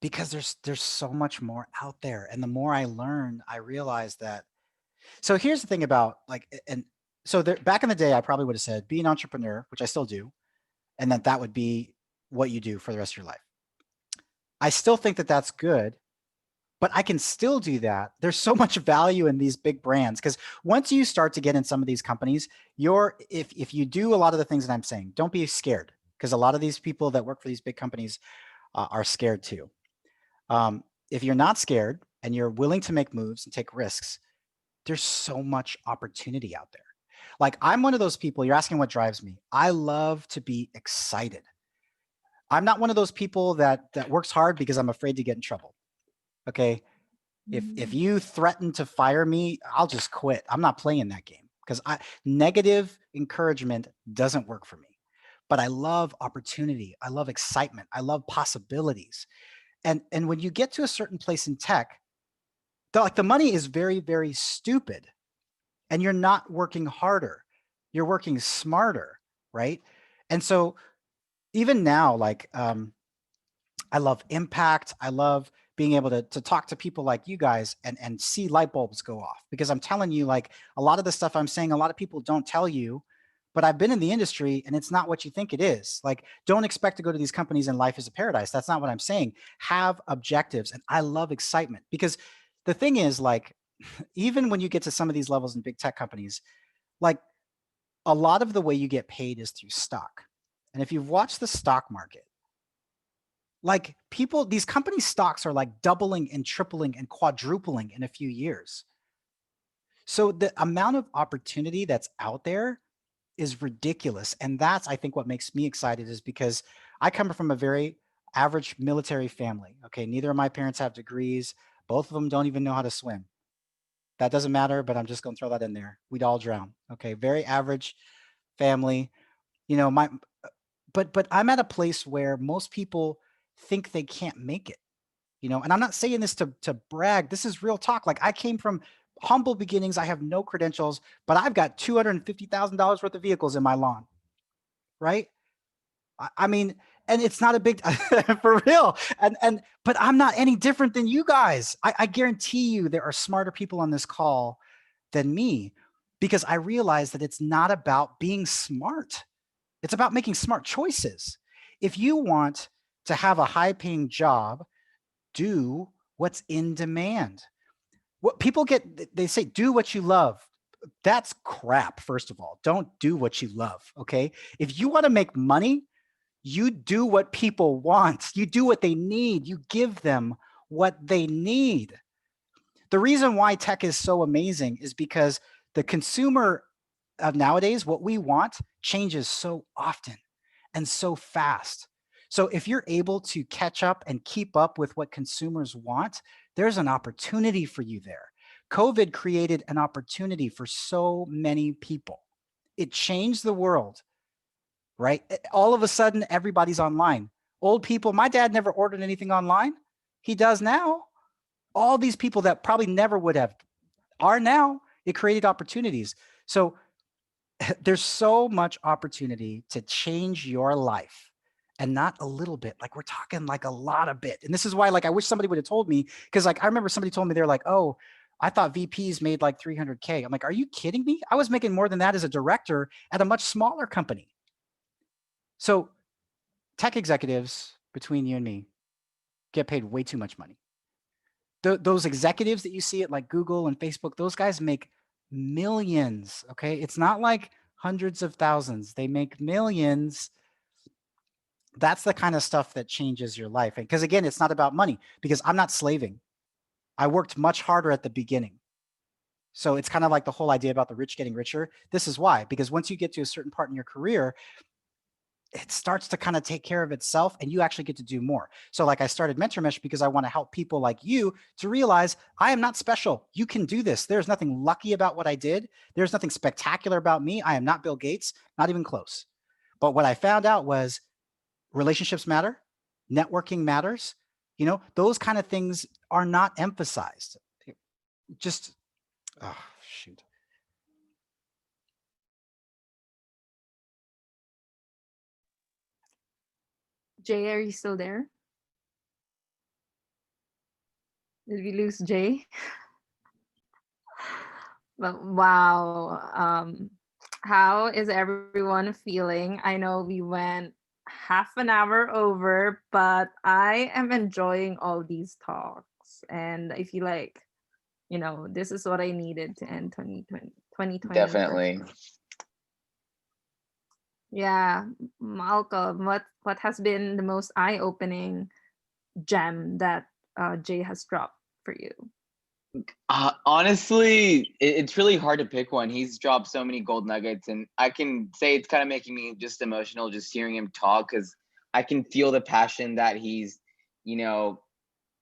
Because there's so much more out there, and the more I learn, I realize that. So here's the thing about like, and so there, back in the day, I probably would have said be an entrepreneur, which I still do, and that would be what you do for the rest of your life. I still think that that's good, but I can still do that. There's so much value in these big brands, because once you start to get in some of these companies, if you do a lot of the things that I'm saying, don't be scared, because a lot of these people that work for these big companies are scared too. If you're not scared and you're willing to make moves and take risks, there's so much opportunity out there. Like I'm one of those people, you're asking what drives me. I love to be excited. I'm not one of those people that works hard because I'm afraid to get in trouble. Okay. If you threaten to fire me, I'll just quit. I'm not playing that game, because negative encouragement doesn't work for me. But I love opportunity. I love excitement. I love possibilities. And when you get to a certain place in tech, the money is very, very stupid, and you're not working harder. You're working smarter, right? And so even now, like I love impact. I love being able to talk to people like you guys and see light bulbs go off, because I'm telling you, like a lot of the stuff I'm saying, a lot of people don't tell you, but I've been in the industry and it's not what you think it is. Like, don't expect to go to these companies and life is a paradise. That's not what I'm saying. Have objectives. And I love excitement, because the thing is, like, even when you get to some of these levels in big tech companies, like a lot of the way you get paid is through stock. And if you've watched the stock market, like people, these company stocks are like doubling and tripling and quadrupling in a few years. So the amount of opportunity that's out there is ridiculous. And that's, I think, what makes me excited, is because I come from a very average military family. Okay. Neither of my parents have degrees. Both of them don't even know how to swim. That doesn't matter, but I'm just going to throw that in there. We'd all drown. Okay. Very average family. You know, but I'm at a place where most people think they can't make it, you know, and I'm not saying this to brag. This is real talk. Like I came from humble beginnings. I have no credentials, but I've got $250,000 worth of vehicles in my lawn, right? I mean, and it's not a big for real. But I'm not any different than you guys. I guarantee you there are smarter people on this call than me, because I realize that it's not about being smart. It's about making smart choices. If you want to have a high paying job, do what's in demand. What people get, they say, do what you love. That's crap. First of all, don't do what you love. Okay. If you want to make money, you do what people want. You do what they need. You give them what they need. The reason why tech is so amazing is because the consumer of nowadays, what we want changes so often and so fast. So if you're able to catch up and keep up with what consumers want, there's an opportunity for you there. COVID created an opportunity for so many people. It changed the world, right? All of a sudden, everybody's online. Old people, my dad never ordered anything online. He does now. All these people that probably never would have are now. It created opportunities. So there's so much opportunity to change your life, and not a little bit. Like we're talking like a lot of bit. And this is why, like, I wish somebody would have told me, because like I remember somebody told me, they're like, oh, I thought VPs made like 300K. I'm like, are you kidding me? I was making more than that as a director at a much smaller company. So tech executives, between you and me, get paid way too much money. Those executives that you see at like Google and Facebook, those guys make millions. Okay. It's not like hundreds of thousands. They make millions. That's the kind of stuff that changes your life. Because again, it's not about money, because I'm not slaving. I worked much harder at the beginning. So it's kind of like the whole idea about the rich getting richer. This is why, because once you get to a certain part in your career, it starts to kind of take care of itself and you actually get to do more. So like I started Mentor Mesh because I want to help people like you to realize I am not special. You can do this. There's nothing lucky about what I did. There's nothing spectacular about me. I am not Bill Gates, not even close. But what I found out was relationships matter, networking matters. You know, those kind of things are not emphasized. Just, oh, shoot. Jay, are you still there? Did we lose Jay? But wow, how is everyone feeling? I know we went half an hour over, but I am enjoying all these talks, and I feel like, you know, this is what I needed to end 2020 Definitely. Yeah, Malcolm, what has been the most eye-opening gem that Jay has dropped for you? Honestly, it's really hard to pick one. He's dropped so many gold nuggets, and I can say it's kind of making me just emotional just hearing him talk, because I can feel the passion that he's, you know,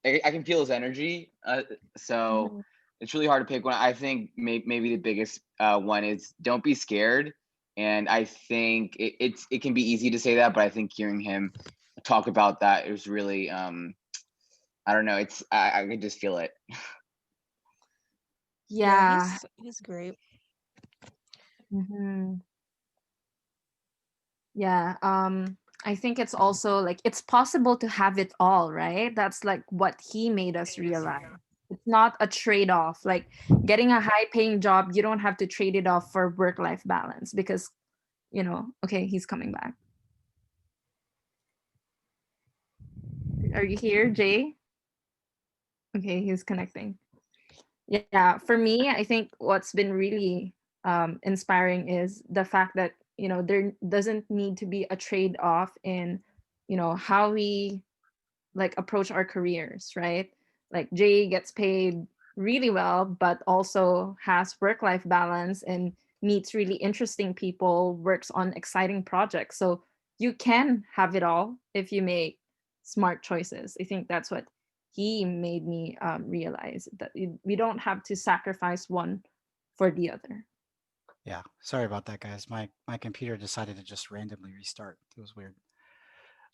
I can feel his energy. So it's really hard to pick one. I think maybe the biggest one is don't be scared. And I think it can be easy to say that, but I think hearing him talk about that, it was really I don't know. I can just feel it. Yeah. He's great. Mm-hmm. Yeah. I think it's also like it's possible to have it all, right? That's like what he made us realize. It's not a trade-off. Like getting a high-paying job, you don't have to trade it off for work-life balance because, you know, okay, he's coming back. Are you here, Jay? Okay, he's connecting. Yeah, for me, I think what's been really inspiring is the fact that, you know, there doesn't need to be a trade-off in, you know, how we like approach our careers, right? Like Jay gets paid really well, but also has work-life balance and meets really interesting people, works on exciting projects. So you can have it all if you make smart choices. I think that's what he made me realize, that we don't have to sacrifice one for the other. Yeah, sorry about that, guys. My computer decided to just randomly restart. It was weird.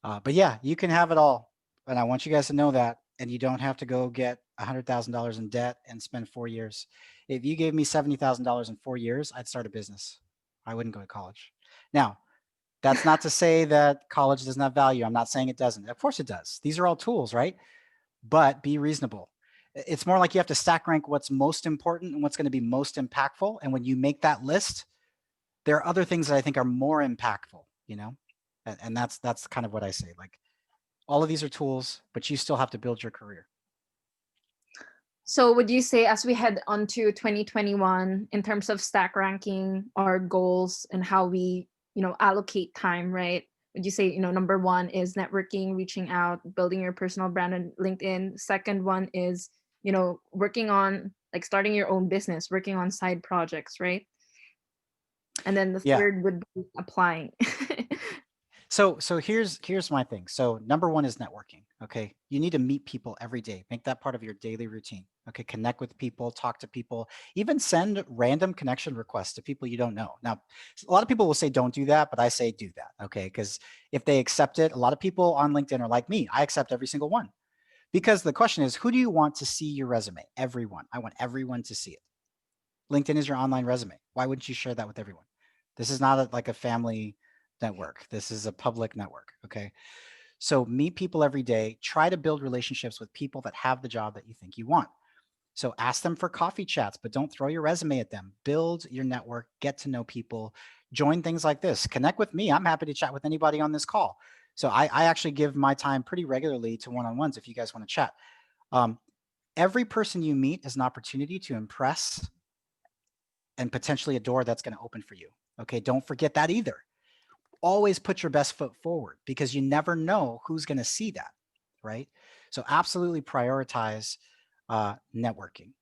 But yeah, you can have it all, and I want you guys to know that. And you don't have to go get $100,000 in debt and spend 4 years. If you gave me $70,000 in 4 years, I'd start a business. I wouldn't go to college. Now, that's not to say that college doesn't have value. I'm not saying it doesn't. Of course it does. These are all tools, right? But be reasonable. It's more like you have to stack rank what's most important and what's going to be most impactful. And when you make that list, there are other things that I think are more impactful, you know? And that's kind of what I say. Like all of these are tools, but you still have to build your career. So would you say as we head onto 2021 in terms of stack ranking our goals and how we, you know, allocate time, right? Would you say, you know, number one is networking, reaching out, building your personal brand on LinkedIn. Second one is, you know, working on like starting your own business, working on side projects, right? And then the third would be applying. So here's my thing. So number one is networking. Okay. You need to meet people every day. Make that part of your daily routine. Okay. Connect with people, talk to people, even send random connection requests to people you don't know. Now, a lot of people will say don't do that, but I say do that. Okay. Because if they accept it, a lot of people on LinkedIn are like me. I accept every single one. Because the question is, who do you want to see your resume? Everyone. I want everyone to see it. LinkedIn is your online resume. Why wouldn't you share that with everyone? This is not like a family network. This is a public network. Okay. So meet people every day. Try to build relationships with people that have the job that you think you want. So ask them for coffee chats, but don't throw your resume at them. Build your network, get to know people, join things like this. Connect with me. I'm happy to chat with anybody on this call. So I actually give my time pretty regularly to one-on-ones if you guys want to chat. Every person you meet is an opportunity to impress and potentially a door that's going to open for you. Okay, don't forget that either. Always put your best foot forward because you never know who's going to see that, right? So absolutely prioritize networking.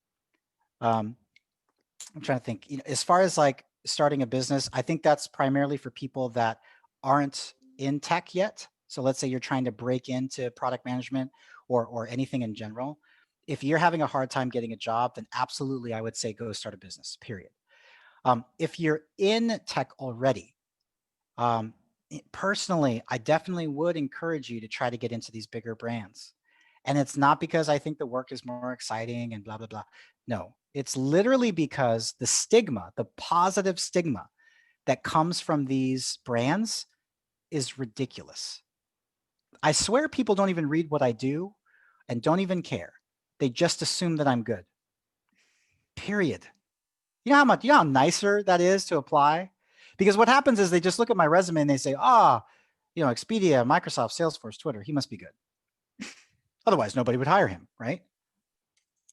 I'm trying to think, you know, as far as like starting a business, I think that's primarily for people that aren't in tech yet, so let's say you're trying to break into product management or anything in general, if you're having a hard time getting a job, then absolutely I would say go start a business, period. If you're in tech already, personally, I definitely would encourage you to try to get into these bigger brands. And it's not because I think the work is more exciting and blah, blah, blah. No, it's literally because the stigma, the positive stigma that comes from these brands is ridiculous. I swear people don't even read what I do and don't even care. They just assume that I'm good. Period. You know how nicer that is to apply? Because what happens is they just look at my resume and they say, Expedia, Microsoft, Salesforce, Twitter, he must be good. Otherwise, nobody would hire him, right?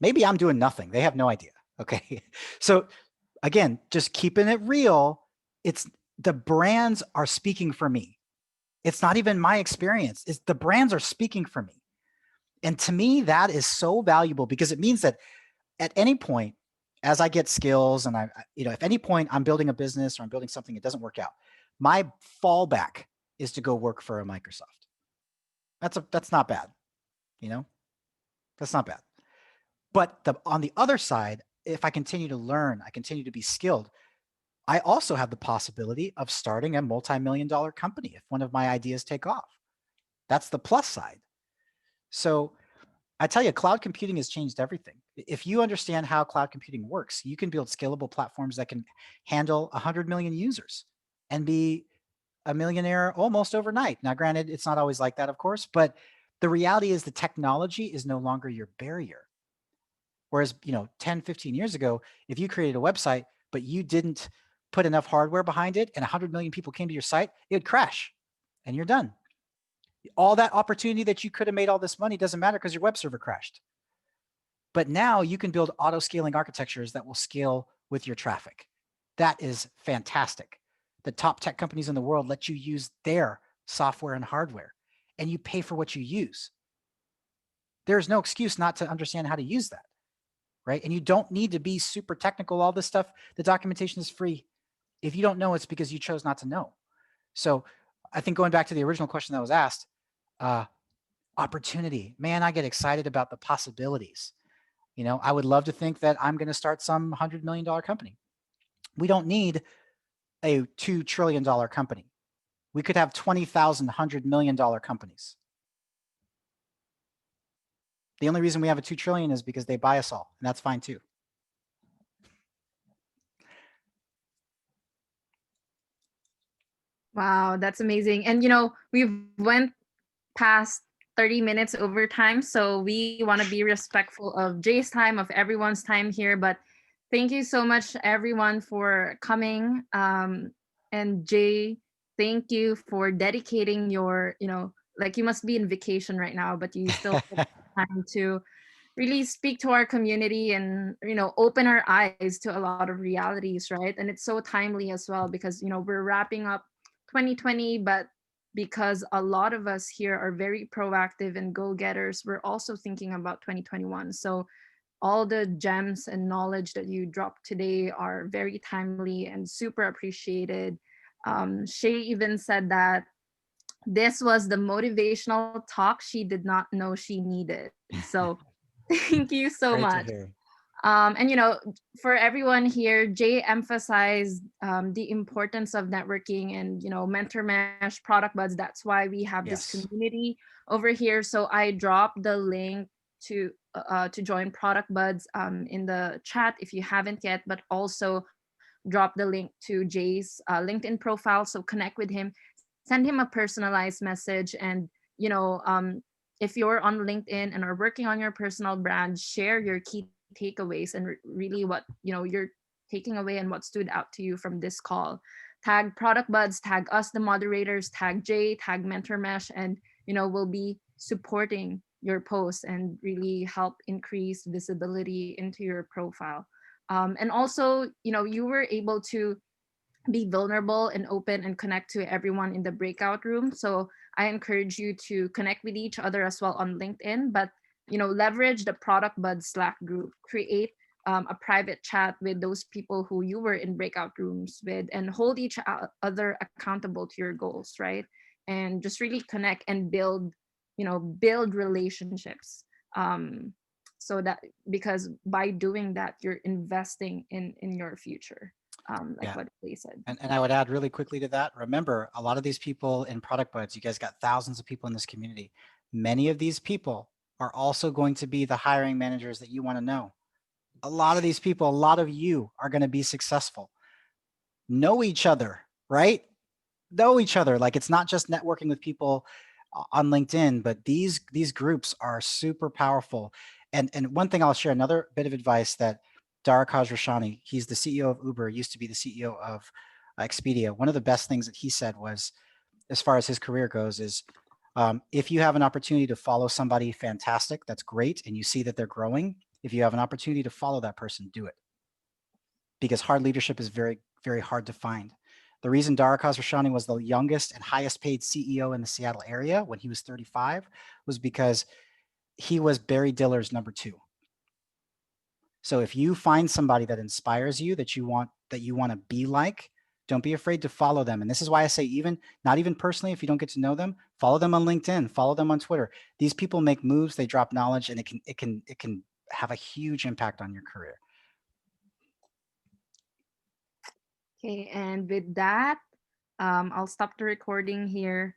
Maybe I'm doing nothing. They have no idea. Okay. So again, just keeping it real, it's the brands are speaking for me. It's not even my experience. It's the brands are speaking for me. And to me, that is so valuable because it means that at any point, as I get skills and if any point I'm building a business or I'm building something, it doesn't work out, my fallback is to go work for a Microsoft. That's not bad. That's not bad. But on the other side, if I continue to learn, I continue to be skilled, I also have the possibility of starting a multi-million-dollar company if one of my ideas take off. That's the plus side. So I tell you, cloud computing has changed everything. If you understand how cloud computing works, you can build scalable platforms that can handle 100 million users and be a millionaire almost overnight. Now, granted, it's not always like that, of course, but the reality is the technology is no longer your barrier. Whereas, 10, 15 years ago, if you created a website, but you didn't put enough hardware behind it and 100 million people came to your site, it would crash and you're done. All that opportunity that you could have made all this money doesn't matter because your web server crashed. But now you can build auto-scaling architectures that will scale with your traffic. That is fantastic. The top tech companies in the world let you use their software and hardware, and you pay for what you use. There's no excuse not to understand how to use that, right? And you don't need to be super technical. All this stuff, the documentation is free. If you don't know, it's because you chose not to know. So I think going back to the original question that was asked, opportunity, man, I get excited about the possibilities. I would love to think that I'm going to start some $100 million company. We don't need a $2 trillion company. We could have 20,000 $100 million companies. The only reason we have a 2 trillion is because they buy us all, and that's fine too. Wow, that's amazing. And we've went past 30 minutes over time, so we want to be respectful of Jay's time, of everyone's time here. But thank you so much, everyone, for coming. And Jay, thank you for dedicating your, like you must be in vacation right now, but you still took time to really speak to our community and open our eyes to a lot of realities, right? And it's so timely as well because we're wrapping up 2020, but because a lot of us here are very proactive and go-getters, we're also thinking about 2021. So all the gems and knowledge that you dropped today are very timely and super appreciated. Shay even said that this was the motivational talk she did not know she needed. So thank you so Great much. to hear. And for everyone here, Jay emphasized the importance of networking and mentor mesh product buds. That's why we have this community over here. So I dropped the link to join product buds in the chat if you haven't yet, but also drop the link to Jay's LinkedIn profile. So connect with him, send him a personalized message, and if you're on LinkedIn and are working on your personal brand, share your key takeaways and really what you're taking away and what stood out to you from this call. Tag product buds, tag us the moderators, tag Jay, tag mentor mesh, and we'll be supporting your posts and really help increase visibility into your profile. And also you were able to be vulnerable and open and connect to everyone in the breakout room. So I encourage you to connect with each other as well on LinkedIn, but leverage the product bud Slack group, create a private chat with those people who you were in breakout rooms with, and hold each other accountable to your goals, right? and just really connect and build, build relationships. So that, because by doing that, you're investing in your future, like what Lee said. And I would add really quickly to that, remember, a lot of these people in Product Buds, you guys got thousands of people in this community. Many of these people are also going to be the hiring managers that you want to know. A lot of these people, a lot of you are going to be successful. Know each other, right? Know each other. Like, it's not just networking with people on LinkedIn, but these groups are super powerful. And one thing I'll share, another bit of advice that Dara Khosrowshahi, he's the CEO of Uber, used to be the CEO of Expedia. One of the best things that he said was, as far as his career goes, is if you have an opportunity to follow somebody fantastic, that's great, and you see that they're growing, if you have an opportunity to follow that person, do it. Because hard leadership is very, very hard to find. The reason Dara Khosrowshahi was the youngest and highest paid CEO in the Seattle area when he was 35 was because he was Barry Diller's number 2. So if you find somebody that inspires you, that you want to be like, don't be afraid to follow them. And this is why I say, even not even personally, if you don't get to know them, follow them on LinkedIn, follow them on Twitter. These people make moves, they drop knowledge, and it can have a huge impact on your career. Okay, and with that, I'll stop the recording here.